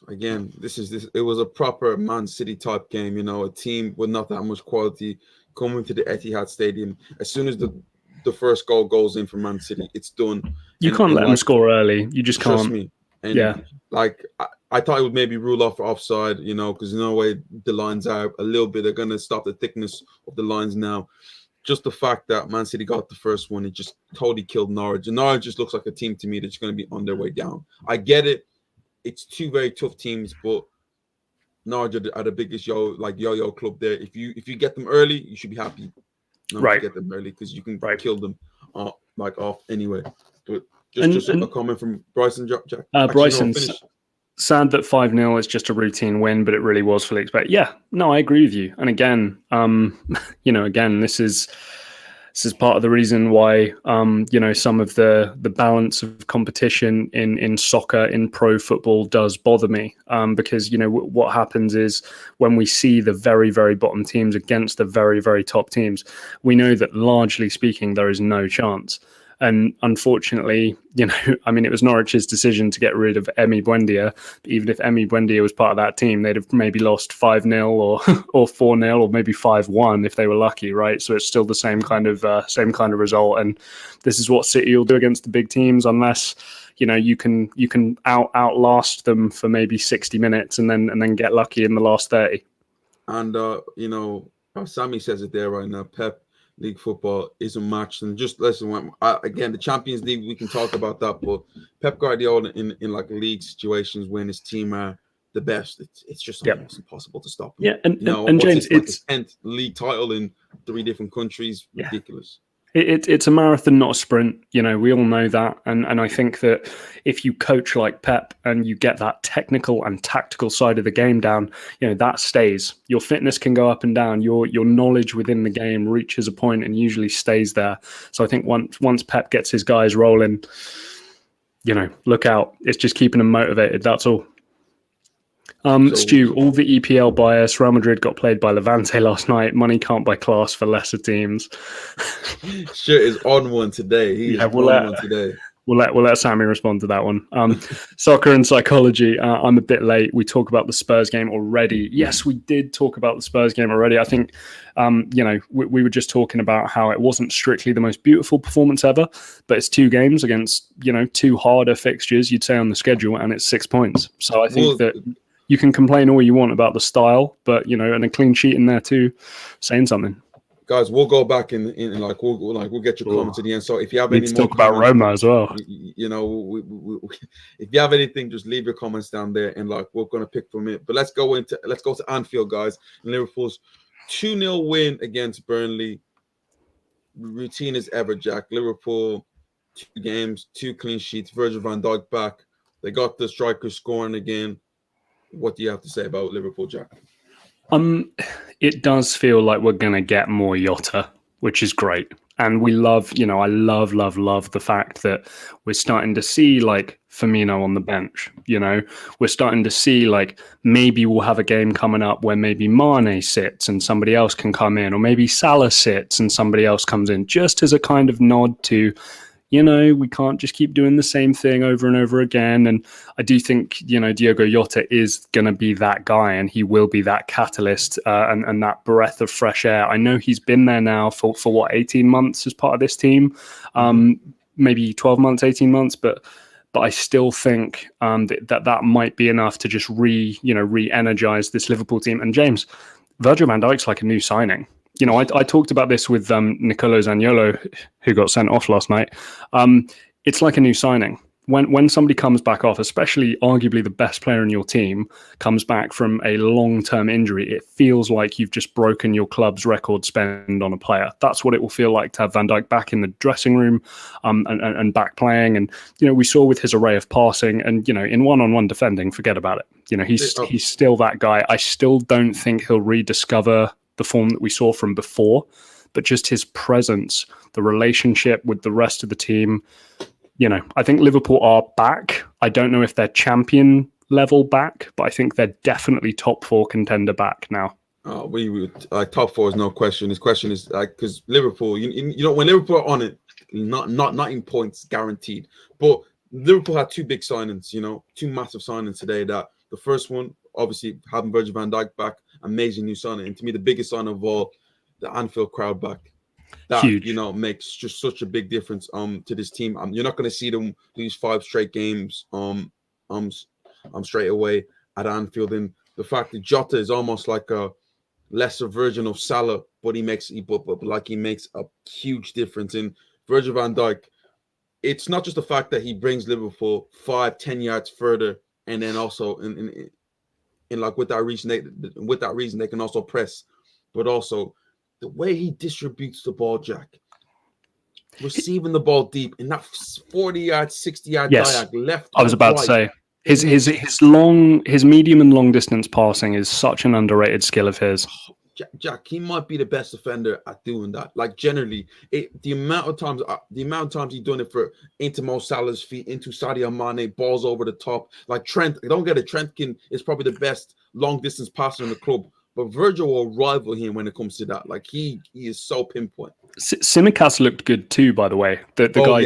Again, it was a proper Man City type game, a team with not that much quality coming to the Etihad Stadium. As soon as the first goal goes in for Man City, it's done. You can't let them score early. You just can't. Trust me. And I thought it would maybe rule off for offside, because no way the lines are a little bit. They're going to stop the thickness of the lines now. Just the fact that Man City got the first one, it just totally killed Norwich. And Norwich just looks like a team to me that's going to be on their way down. I get it. It's 2 very tough teams, but Norwich are the biggest yo-yo club there. If you get them early, you should be happy. Right. To get them early, because you can kill them off anyway. But just a comment from Bryson, Jack. Bryson's sad that 5-0 is just a routine win, but it really was fully expected. Yeah, no, I agree with you. And again, this is part of the reason why, some of the balance of competition in soccer, in pro football does bother me. Because, what happens is when we see the very, very bottom teams against the very, very top teams, we know that largely speaking, there is no chance. And unfortunately, it was Norwich's decision to get rid of Emi Buendia. But even if Emi Buendia was part of that team, they'd have maybe lost 5-0 or 4-0 or maybe 5-1 if they were lucky, right? So it's still the same kind of result. And this is what City will do against the big teams, unless you can outlast them for maybe 60 minutes and then get lucky in the last 30. And Sammy says it there right now. Pep League football isn't matched, and just listen. Again, the Champions League, we can talk about that, but Pep Guardiola in league situations when his team are the best, it's just almost impossible to stop him. Yeah, and James, it's 10th league title in 3 different countries. Ridiculous. It's a marathon, not a sprint. We all know that. And I think that if you coach like Pep and you get that technical and tactical side of the game down, that stays. Your fitness can go up and down. Your knowledge within the game reaches a point and usually stays there. So I think once Pep gets his guys rolling, look out. It's just keeping them motivated. That's all. Stu, all the EPL bias. Real Madrid got played by Levante last night. Money can't buy class for lesser teams. Shit is on one today. He's on one today. We'll let Sammy respond to that one. Soccer and psychology. I'm a bit late. We talk about the Spurs game already. Yes, we did talk about the Spurs game already. I think, we were just talking about how it wasn't strictly the most beautiful performance ever, but it's 2 games against, two harder fixtures, you'd say, on the schedule, and it's 6 points. So I think that you can complain all you want about the style, but, and a clean sheet in there too, saying something. Guys, we'll go back in we'll get your comments at the end. So if you have any more talk about Roma as well, if you have anything, just leave your comments down there, and we're gonna pick from it. But let's go to Anfield, guys. Liverpool's 2-0 win against Burnley. Routine as ever, Jack. Liverpool 2 games, 2 clean sheets. Virgil van Dijk back. They got the striker scoring again. What do you have to say about Liverpool, Jack? It does feel like we're going to get more Jota, which is great. And we love, I love the fact that we're starting to see Firmino on the bench, we're starting to see maybe we'll have a game coming up where maybe Mane sits and somebody else can come in, or maybe Salah sits and somebody else comes in, just as a kind of nod to, we can't just keep doing the same thing over and over again. And I do think, Diogo Jota is going to be that guy, and he will be that catalyst and that breath of fresh air. I know he's been there now for 18 months as part of this team, maybe 12 months, 18 months, but I still think that might be enough to just re-energize this Liverpool team. And James, Virgil van Dijk's like a new signing. I talked about this with Nicolo Zaniolo, who got sent off last night. It's like a new signing. When somebody comes back off, especially arguably the best player in your team, comes back from a long-term injury, it feels like you've just broken your club's record spend on a player. That's what it will feel like to have Van Dijk back in the dressing room and back playing. And, we saw with his array of passing and, in one-on-one defending, forget about it. He's still that guy. I still don't think he'll rediscover the form that we saw from before, but just his presence, the relationship with the rest of the team, I think Liverpool are back. I don't know if they're champion level back, but I think they're definitely top 4 contender back now. We would top 4 is no question. His question is because Liverpool, when Liverpool are on it, not in points guaranteed, but Liverpool had 2 big signings, 2 massive signings today. That the first one, obviously, having Virgil van Dijk back, amazing new signing, and to me, the biggest sign of all, the Anfield crowd back. That huge. Makes just such a big difference to this team. You're not going to see them lose 5 straight games straight away at Anfield. And the fact that Jota is almost like a lesser version of Salah, but he makes a huge difference. In Virgil van Dijk, it's not just the fact that he brings Liverpool 5-10 yards further, and then also in with that reason they can also press, but also the way he distributes the ball, Jack, receiving the ball deep in that 40-yard, 60-yard diag left. I was about to say his medium and long distance passing is such an underrated skill of his. Jack, he might be the best defender at doing that. Generally, the amount of times he's doing it into Mo Salah's feet, into Sadio Mane, balls over the top. Trent, don't get it. Trent is probably the best long distance passer in the club, but Virgil will rival him when it comes to that. He is so pinpoint. Tsimikas looked good too, by the way. The guy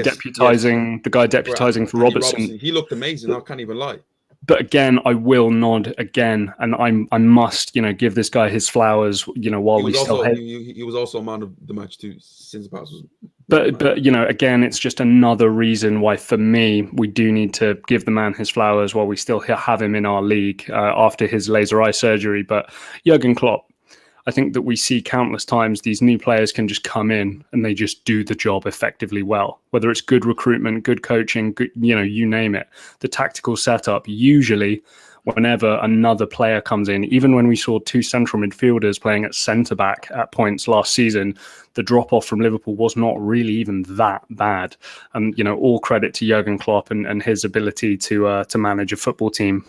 deputizing for Robertson. He looked amazing. I can't even lie. But again, I will nod again, and I must, give this guy his flowers, while we still have. He was also man of the match too, since the pass was. But again, it's just another reason why, for me, we do need to give the man his flowers while we still have him in our league after his laser eye surgery. But Jurgen Klopp, I think that we see countless times these new players can just come in and they just do the job effectively well. Whether it's good recruitment, good coaching, good, you name it. The tactical setup, usually whenever another player comes in, even when we saw 2 central midfielders playing at centre-back at points last season, the drop-off from Liverpool was not really even that bad. And, all credit to Jurgen Klopp and his ability to manage a football team.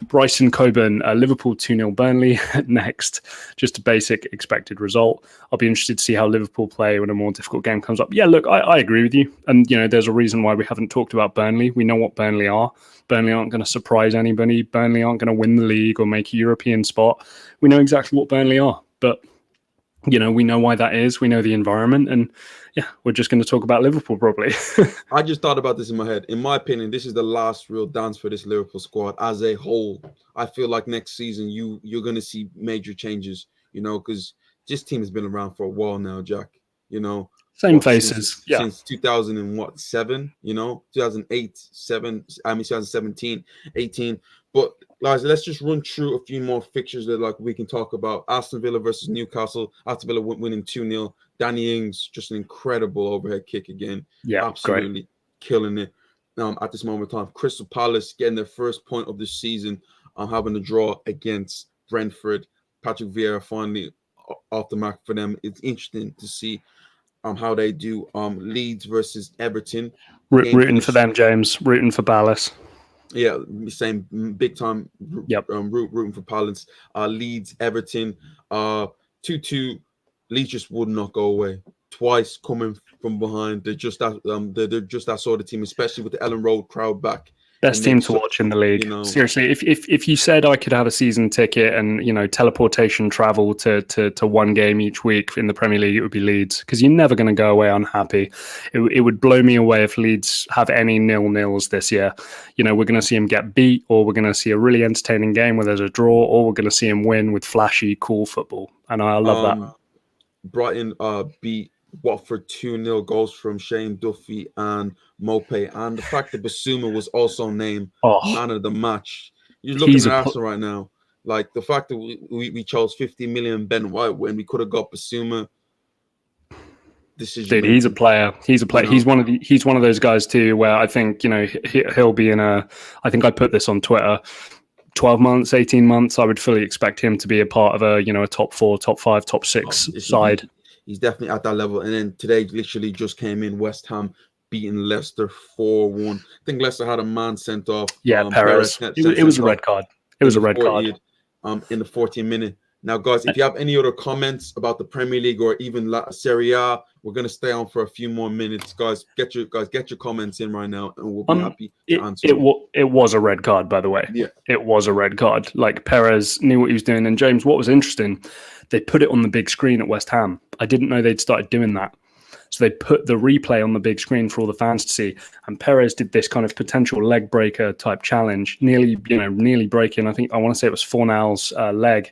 Bryson Coburn, Liverpool 2-0 Burnley next. Just a basic expected result. I'll be interested to see how Liverpool play when a more difficult game comes up. Yeah, look, I agree with you. And, there's a reason why we haven't talked about Burnley. We know what Burnley are. Burnley aren't going to surprise anybody. Burnley aren't going to win the league or make a European spot. We know exactly what Burnley are. But You know, we know why that is. We know the environment, and yeah, we're just going to talk about Liverpool probably. I just thought about this in my head. In my opinion, this is the last real dance for this Liverpool squad as a whole. I feel like next season you're going to see major changes. You know, because this team has been around for a while now, Jack. You know, Same faces, since 2007. You know, 2008, 2017, 18. But guys, let's just run through a few more fixtures that like we can talk about. Aston Villa versus Newcastle. Aston Villa winning 2-0. Danny Ings, just an incredible overhead kick again. Yeah, absolutely killing it. At this moment in time, Crystal Palace getting their first point of the season, having a draw against Brentford. Patrick Vieira finally off the mark for them. It's interesting to see how they do. Leeds versus Everton. Rooting for them, James. Rooting for Palace. Yeah, same big time. Yep. Rooting for Palace. Leeds, Everton. 2-2. Leeds just would not go away. Twice coming from behind. They're just that sort of team, especially with the Ellen Road crowd back. Best team to watch in the league. You know, seriously, if you said I could have a season ticket and, you know, teleportation travel to one game each week in the Premier League, it would be Leeds, because you're never going to go away unhappy. It would blow me away if Leeds have any 0-0s this year. You know, we're going to see them get beat, or we're going to see a really entertaining game where there's a draw, or we're going to see them win with flashy, cool football. And I love that. Brighton beat Watford 2-0, goals from Shane Duffy and Mopé, and the fact that Basuma was also named man of the match. You're looking at Arsenal right now, like the fact that we chose 50 million Ben White when we could have got Basuma. Dude, he's a player. He's a player. You know? He's one of those guys too, where I think, you know, he'll be in a. I think I put this on Twitter. 12 months, 18 months, I would fully expect him to be a part of a, you know, a top 4, top 5, top 6 side. He's definitely at that level. And then today, literally just came in, West Ham beating Leicester 4-1. I think Leicester had a man sent off. Yeah, Perez. It was a red card. It was a red card. In the 14th minute. Now, guys, if you have any other comments about the Premier League or even Serie A, we're going to stay on for a few more minutes. Guys, get your comments in right now, and we'll be happy to answer. It was a red card, by the way. Yeah. It was a red card. Like, Perez knew what he was doing. And James, what was interesting, they put it on the big screen at West Ham. I didn't know they'd started doing that. So they put the replay on the big screen for all the fans to see. And Perez did this kind of potential leg breaker type challenge, nearly breaking. I want to say it was Fornal's leg.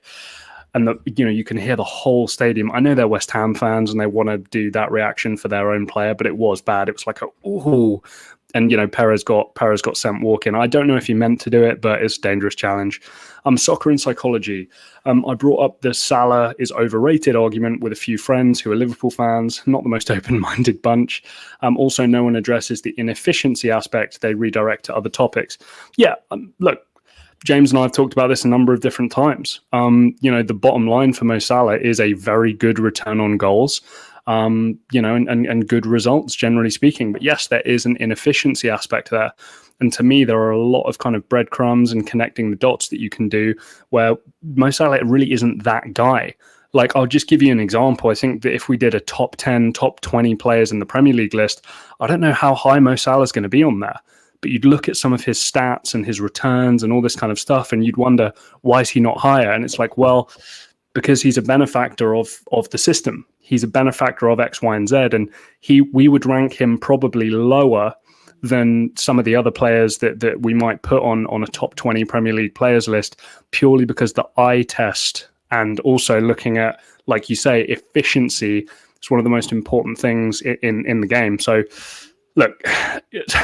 And you can hear the whole stadium. I know they're West Ham fans and they want to do that reaction for their own player, but it was bad. It was like ooh, and Perez got sent walking. I don't know if he meant to do it, but it's a dangerous challenge. Soccer and psychology. I brought up the Salah is overrated argument with a few friends who are Liverpool fans, not the most open-minded bunch. Also, no one addresses the inefficiency aspect. They redirect to other topics. Yeah, look. James and I have talked about this a number of different times. The bottom line for Mo Salah is a very good return on goals, and good results, generally speaking. But yes, there is an inefficiency aspect there. And to me, there are a lot of kind of breadcrumbs and connecting the dots that you can do where Mo Salah really isn't that guy. Like, I'll just give you an example. I think that if we did a top 10, top 20 players in the Premier League list, I don't know how high Mo Salah is going to be on there. But you'd look at some of his stats and his returns and all this kind of stuff, and you'd wonder, why is he not higher? And it's like, well, because he's a benefactor of the system. He's a benefactor of X, Y, and Z. And we would rank him probably lower than some of the other players that we might put on a top 20 Premier League players list, purely because the eye test and also looking at, like you say, efficiency is one of the most important things in the game. So, look,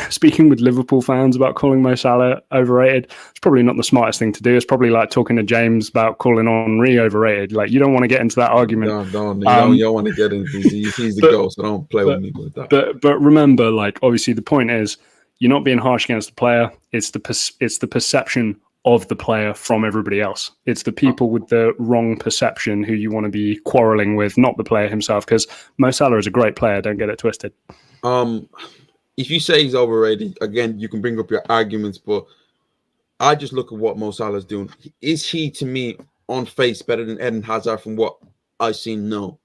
speaking with Liverpool fans about calling Mo Salah overrated, it's probably not the smartest thing to do. It's probably like talking to James about calling Henry overrated. Like, you don't want to get into that argument. No, you don't want to get into. He's the goal, so don't play with me with that. But remember, like, obviously, the point is you're not being harsh against the player. It's the perception of the player from everybody else. It's the people with the wrong perception who you want to be quarreling with, not the player himself. Because Mo Salah is a great player. Don't get it twisted. If you say he's overrated, again, you can bring up your arguments, but I just look at what Mo Salah is doing. Is he, to me, on face better than Eden Hazard from what I've seen? No.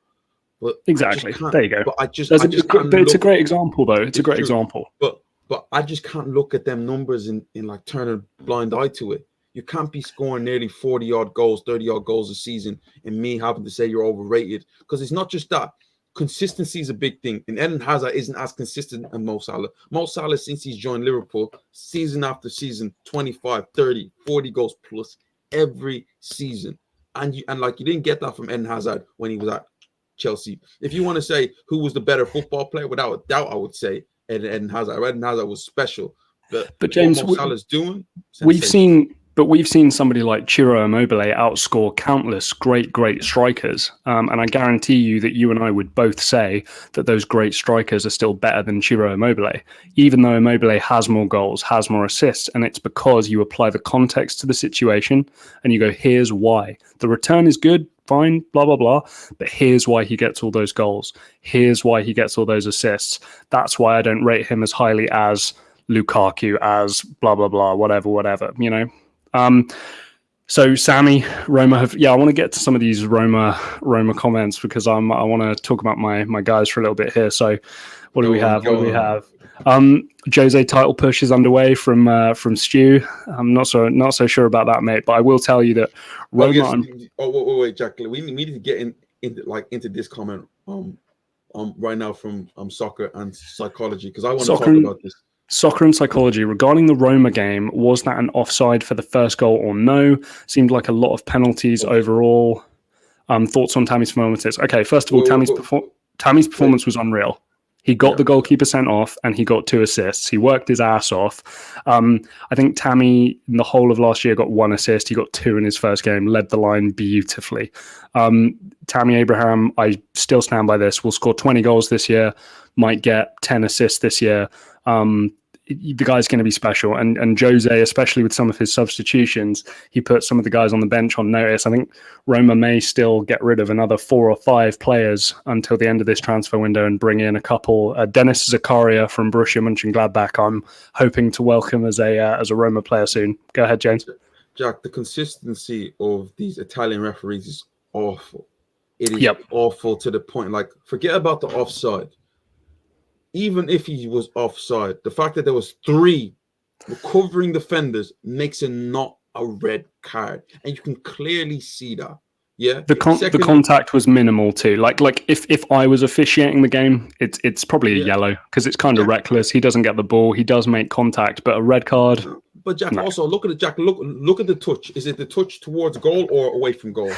But exactly. There you go. But it's a great example, though. It's a great example. But I just can't look at them numbers and like turn a blind eye to it. You can't be scoring nearly 40-odd goals, 30-odd goals a season, and me having to say you're overrated. Because it's not just that. Consistency is a big thing. And Eden Hazard isn't as consistent as Mo Salah. Mo Salah, since he's joined Liverpool, season after season, 25, 30, 40 goals plus every season. And you didn't get that from Eden Hazard when he was at Chelsea. If you want to say who was the better football player, without a doubt, I would say Eden Hazard. Eden Hazard was special. But James, what Mo Salah's doing, we've seen somebody like Ciro Immobile outscore countless great strikers, and I guarantee you that you and I would both say that those great strikers are still better than Ciro Immobile, even though Immobile has more goals, has more assists, and it's because you apply the context to the situation and you go, here's why. The return is good, fine, blah, blah, blah, but here's why he gets all those goals. Here's why he gets all those assists. That's why I don't rate him as highly as Lukaku, as blah, blah, blah, whatever, you know. So Sammy, Roma I want to get to some of these Roma comments because I want to talk about my guys for a little bit here. So what do we have? Jose title push is underway from Stu. I'm not so sure about that, mate, but I will tell you that Roma. Wait, Jack. We need to get into this comment right now from soccer and psychology because I want to talk about this. Soccer and psychology regarding the Roma game. Was that an offside for the first goal or no? Seemed like a lot of penalties overall. Thoughts on Tammy's performances? Okay, first of all, Tammy's performance was unreal. He got the goalkeeper sent off and he got 2 assists. He worked his ass off. I think Tammy, in the whole of last year, got 1 assist. He got 2 in his first game, led the line beautifully. Tammy Abraham, I still stand by this, will score 20 goals this year, might get 10 assists this year. The guy's going to be special. And Jose, especially with some of his substitutions, he put some of the guys on the bench on notice. I think Roma may still get rid of another 4 or 5 players until the end of this transfer window and bring in a couple. Dennis Zakaria from Borussia Mönchengladbach, I'm hoping to welcome as a Roma player soon. Go ahead, James. Jack, the consistency of these Italian referees is awful. It is awful to the point, like, forget about the offside. Even if he was offside, the fact that there was 3 recovering defenders makes it not a red card, and you can clearly see that. Yeah, the contact was minimal too. Like if I was officiating the game, it's probably a yellow because it's kind of reckless. He doesn't get the ball. He does make contact, but a red card. But Jack, also look at it. Jack, look at the touch. Is it the touch towards goal or away from goal?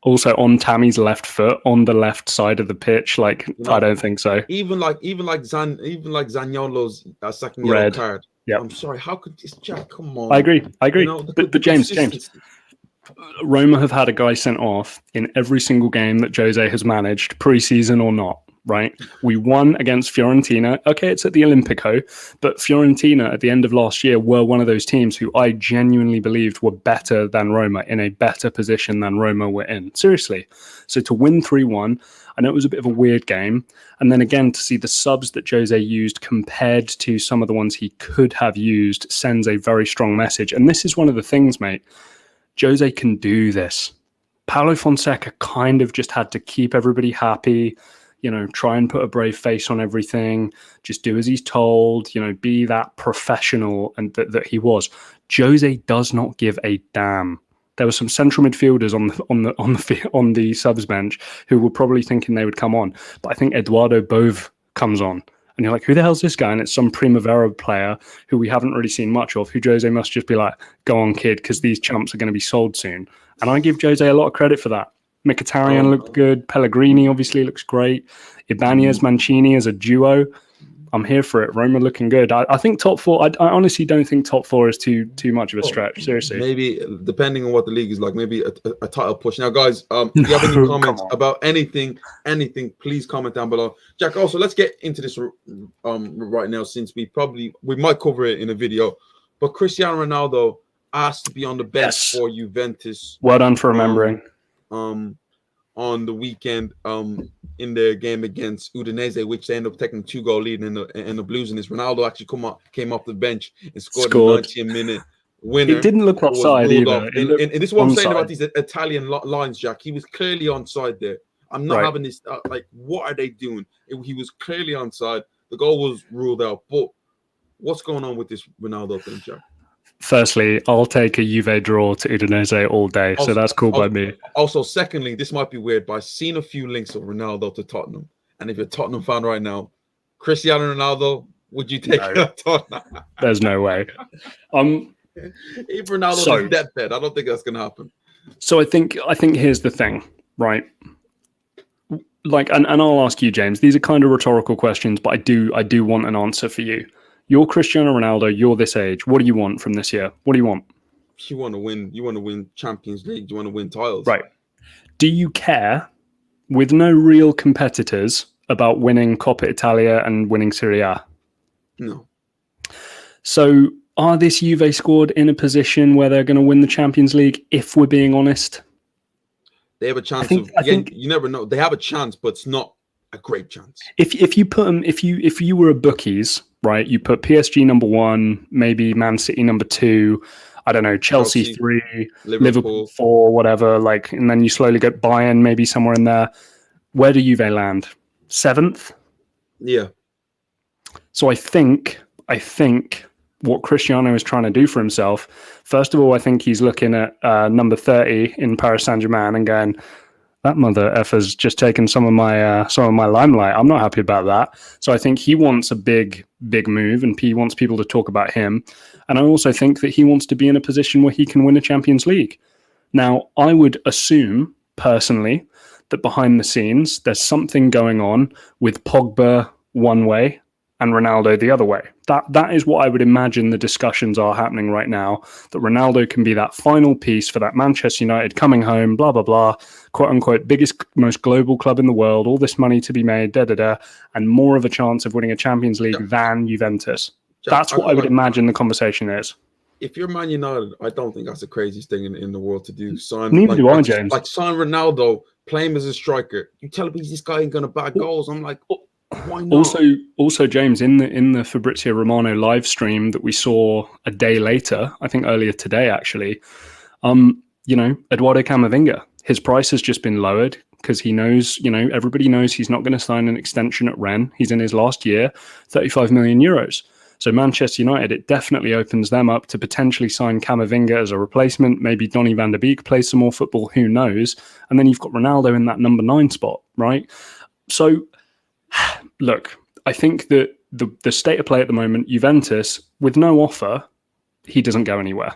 Also on Tammy's left foot on the left side of the pitch, I don't think so. Even like Zaniolo's second yellow card. Yeah, I'm sorry. How could this, Jack? Come on. I agree. But James, Roma have had a guy sent off in every single game that Jose has managed, pre-season or not. Right, we won against Fiorentina. Okay, it's at the Olimpico, but Fiorentina at the end of last year were one of those teams who I genuinely believed were better than Roma, in a better position than Roma were in. Seriously. So to win 3-1, I know it was a bit of a weird game. And then again, to see the subs that Jose used compared to some of the ones he could have used sends a very strong message. And this is one of the things, mate. Jose can do this. Paulo Fonseca kind of just had to keep everybody happy, try and put a brave face on everything, just do as he's told, be that professional and that he was. Jose does not give a damn. There were some central midfielders on the subs bench who were probably thinking they would come on, but I think Eduardo Bove comes on. And you're like, who the hell's this guy? And it's some Primavera player who we haven't really seen much of, who Jose must just be like, go on, kid, because these chumps are going to be sold soon. And I give Jose a lot of credit for that. Mkhitaryan looked good. Pellegrini obviously looks great. Ibanez, Mancini as a duo. I'm here for it. Roma looking good. I think top 4. I honestly don't think top 4 is too much of a stretch. Seriously. Maybe depending on what the league is like, maybe a title push. Now, guys, if you have any comments about anything, please comment down below. Jack, also let's get into this right now, since we might cover it in a video. But Cristiano Ronaldo asked to be on the bench for Juventus. Well done for remembering. On the weekend, in their game against Udinese, which they ended up taking a 2-goal lead in the Blues, and this Ronaldo actually came off the bench and scored the 90th minute winner. It didn't look offside either. And this is what I'm saying about these Italian lines, Jack. He was clearly onside there. I'm not having this. What are they doing? He was clearly onside. The goal was ruled out. But what's going on with this Ronaldo thing, Jack? firstly, I'll take a Juve draw to Udinese all day, so that's cool by me. Also, secondly, this might be weird, but I've seen a few links of Ronaldo to Tottenham. And if you're a Tottenham fan right now, Cristiano Ronaldo, would you take Tottenham? There's no way. If Ronaldo's on his deathbed, I don't think that's going to happen. So I think here's the thing, right? Like, and I'll ask you, James. These are kind of rhetorical questions, but I do want an answer for you. You're Cristiano Ronaldo. You're this age. What do you want from this year? What do you want? You want to win. You want to win Champions League. You want to win titles, right? Do you care, with no real competitors, about winning Coppa Italia and winning Serie A? No. So, are this Juve squad in a position where they're going to win the Champions League? If we're being honest. They have a chance. I think you never know. They have a chance, but it's not a great chance. If you put them, if you were a bookies, right? You put PSG number 1, maybe Man City number 2. I don't know, Chelsea 3, Liverpool 4, whatever. Like, and then you slowly get Bayern, maybe somewhere in there. Where do Juve land? 7th. Yeah. So I think what Cristiano is trying to do for himself, first of all, I think he's looking at number 30 in Paris Saint-Germain and going, that mother effer's just taken some of my limelight. I'm not happy about that. So I think he wants a big move, and he wants people to talk about him. And I also think that he wants to be in a position where he can win a Champions League. Now, I would assume personally that behind the scenes there's something going on with Pogba one way and Ronaldo the other way. That is what I would imagine the discussions are happening right now, that Ronaldo can be that final piece for that Manchester United coming home, blah, blah, blah, quote unquote, biggest, most global club in the world, all this money to be made, and more of a chance of winning a Champions League than Juventus. That's what I would imagine the conversation is. If you're Man United, I don't think that's the craziest thing in the world to do. Neither do I, James. Like sign Ronaldo, play him as a striker. You tell me this guy ain't going to bag goals. I'm like, why not? Also, James, in the Fabrizio Romano live stream that we saw a day later, I think earlier today actually, Eduardo Camavinga, his price has just been lowered because he knows, everybody knows he's not going to sign an extension at Rennes. He's in his last year, 35 million euros. So Manchester United, it definitely opens them up to potentially sign Camavinga as a replacement. Maybe Donny van de Beek plays some more football, who knows? And then you've got Ronaldo in that number 9 spot, right? So, look, I think that the state of play at the moment, Juventus, with no offer, he doesn't go anywhere.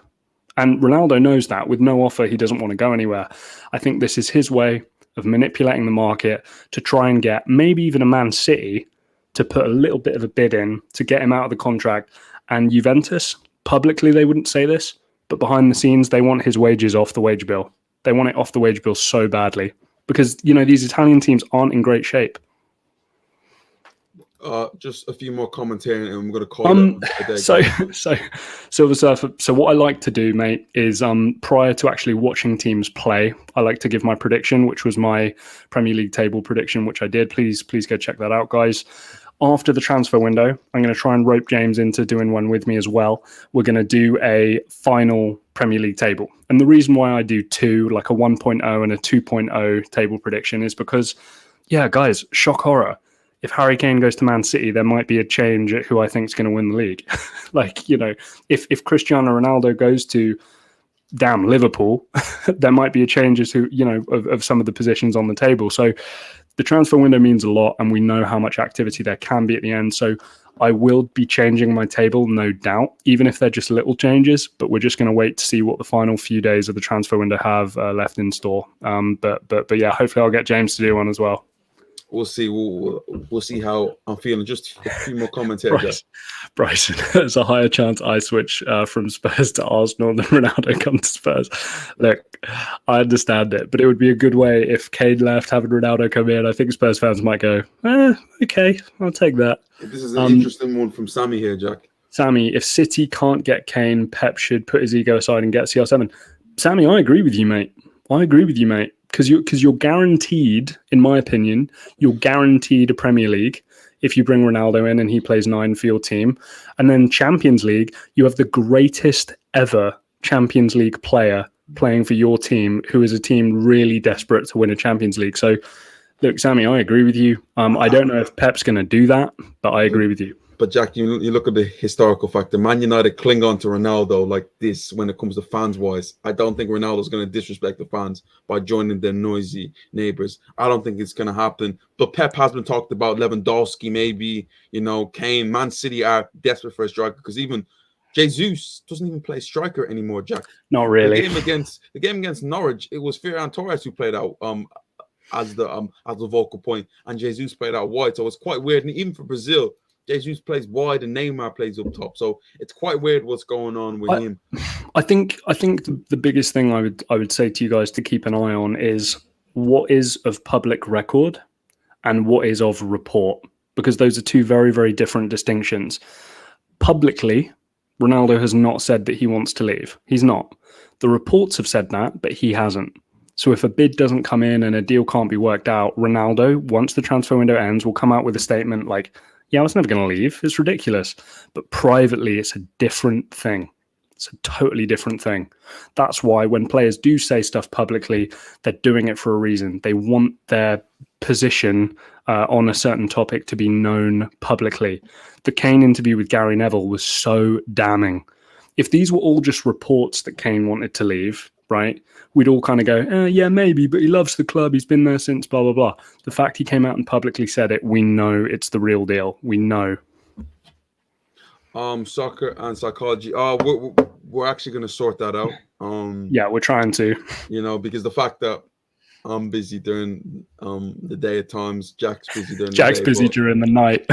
And Ronaldo knows that. With no offer, he doesn't want to go anywhere. I think this is his way of manipulating the market to try and get maybe even a Man City to put a little bit of a bid in to get him out of the contract. And Juventus, publicly they wouldn't say this, but behind the scenes, they want his wages off the wage bill. They want it off the wage bill so badly because, these Italian teams aren't in great shape. Just a few more comments here, and I'm going to call it. So Silver Surfer. So what I like to do, mate, is prior to actually watching teams play, I like to give my prediction, which was my Premier League table prediction, which I did. Please go check that out, guys. After the transfer window, I'm going to try and rope James into doing one with me as well. We're going to do a final Premier League table. And the reason why I do two, like a 1.0 and a 2.0 table prediction, is because, yeah, guys, shock horror. If Harry Kane goes to Man City, there might be a change at who I think is going to win the league. If Cristiano Ronaldo goes to Liverpool, there might be a change as to, of some of the positions on the table. So the transfer window means a lot, and we know how much activity there can be at the end. So I will be changing my table, no doubt, even if they're just little changes. But we're just going to wait to see what the final few days of the transfer window have left in store. But yeah, hopefully I'll get James to do one as well. We'll see. We'll see how I'm feeling. Just a few more comments here. Bryson, there's a higher chance I switch from Spurs to Arsenal than Ronaldo come to Spurs. Look, I understand it, but it would be a good way if Kane left, having Ronaldo come in. I think Spurs fans might go, okay, I'll take that. This is an interesting one from Sammy here, Jack. Sammy, if City can't get Kane, Pep should put his ego aside and get CR7. Sammy, I agree with you, mate. Because you're guaranteed, in my opinion, you're guaranteed a Premier League if you bring Ronaldo in and he plays 9 for your team. And then Champions League, you have the greatest ever Champions League player playing for your team, who is a team really desperate to win a Champions League. So, look, Sammy, I agree with you. I don't know if Pep's going to do that, but I agree with you. But Jack, you look at the historical factor. Man United cling on to Ronaldo like this when it comes to fans wise. I don't think Ronaldo's going to disrespect the fans by joining their noisy neighbors. I don't think it's going to happen. But Pep has been talked about. Lewandowski, maybe, Kane. Man City are desperate for a striker because even Jesus doesn't even play striker anymore, Jack. Not really. The game against Norwich, it was Ferran Torres who played out as the vocal point, and Jesus played out wide. So it's quite weird. And even for Brazil, Jesus plays wide and Neymar plays up top. So it's quite weird what's going on with him. I think the biggest thing I would say to you guys to keep an eye on is what is of public record and what is of report, because those are two very, very different distinctions. Publicly, Ronaldo has not said that he wants to leave. He's not. The reports have said that, but he hasn't. So if a bid doesn't come in and a deal can't be worked out, Ronaldo, once the transfer window ends, will come out with a statement like, yeah, I was never going to leave. It's ridiculous. But privately, it's a different thing. It's a totally different thing. That's why when players do say stuff publicly, they're doing it for a reason. They want their position on a certain topic to be known publicly. The Kane interview with Gary Neville was so damning. If these were all just reports that Kane wanted to leave, right, we'd all kind of go, yeah, maybe, but he loves the club. He's been there since blah, blah, blah. The fact he came out and publicly said it, we know it's the real deal. We know. Soccer and psychology. We're actually going to sort that out. Yeah, we're trying to. Because the fact that I'm busy during the day at times, Jack's busy during Jack's the day. Busy during the night.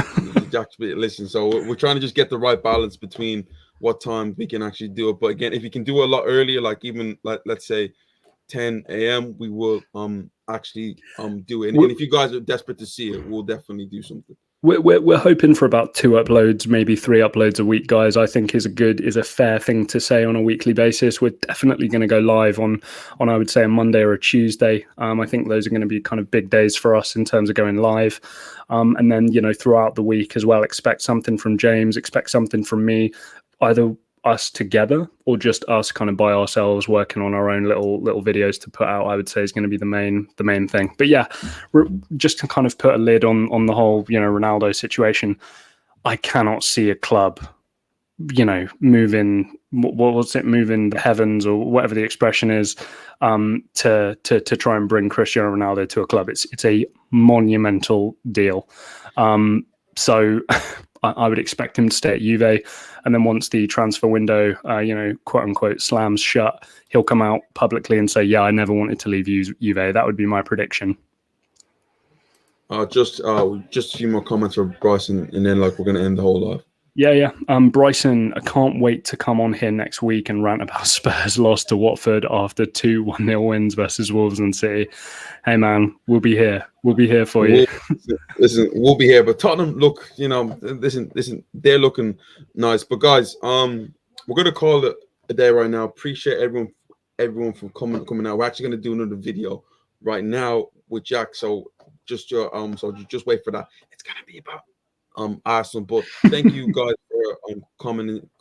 Jack's busy. Listen, so we're trying to just get the right balance between what time we can actually do it. But again, if you can do it a lot earlier, like even let's say 10 a.m., we will actually do it. And if you guys are desperate to see it, we'll definitely do something. We're hoping for about 2 uploads, maybe 3 uploads a week, guys. I think is a fair thing to say on a weekly basis. We're definitely going to go live on I would say a Monday or a Tuesday. I think those are going to be kind of big days for us in terms of going live. And then throughout the week as well, expect something from James, expect something from me, either us together or just us kind of by ourselves working on our own little videos to put out. I would say is going to be the main thing. But yeah, just to kind of put a lid on the whole Ronaldo situation, I cannot see a club moving moving the heavens or whatever the expression is to try and bring Cristiano Ronaldo to a club. It's a monumental deal. So I would expect him to stay at Juve, and then once the transfer window, quote unquote, slams shut, he'll come out publicly and say, "Yeah, I never wanted to leave Juve." That would be my prediction. Just a few more comments from Bryson, and then we're going to end the whole live. Yeah. Bryson, I can't wait to come on here next week and rant about Spurs lost to Watford after 2 1-0 wins versus Wolves and City. Hey man, we'll be here. We'll be here for you. Listen, we'll be here. But Tottenham, look, listen, they're looking nice. But guys, we're gonna call it a day right now. Appreciate everyone for coming out. We're actually gonna do another video right now with Jack. So just wait for that. It's gonna be about Arsenal. But thank you guys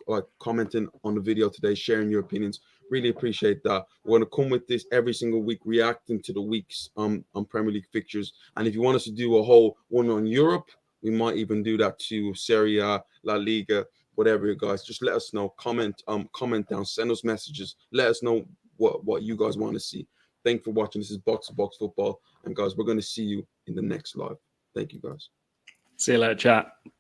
for commenting on the video today, sharing your opinions. Really appreciate that. We're going to come with this every single week, reacting to the week's on Premier League fixtures. And if you want us to do a whole one on Europe, we might even do that too. Serie A, La Liga, whatever, you guys. Just let us know. Comment down. Send us messages. Let us know what you guys want to see. Thanks for watching. This is Box to Box Football. And guys, we're going to see you in the next live. Thank you, guys. See you later, chat.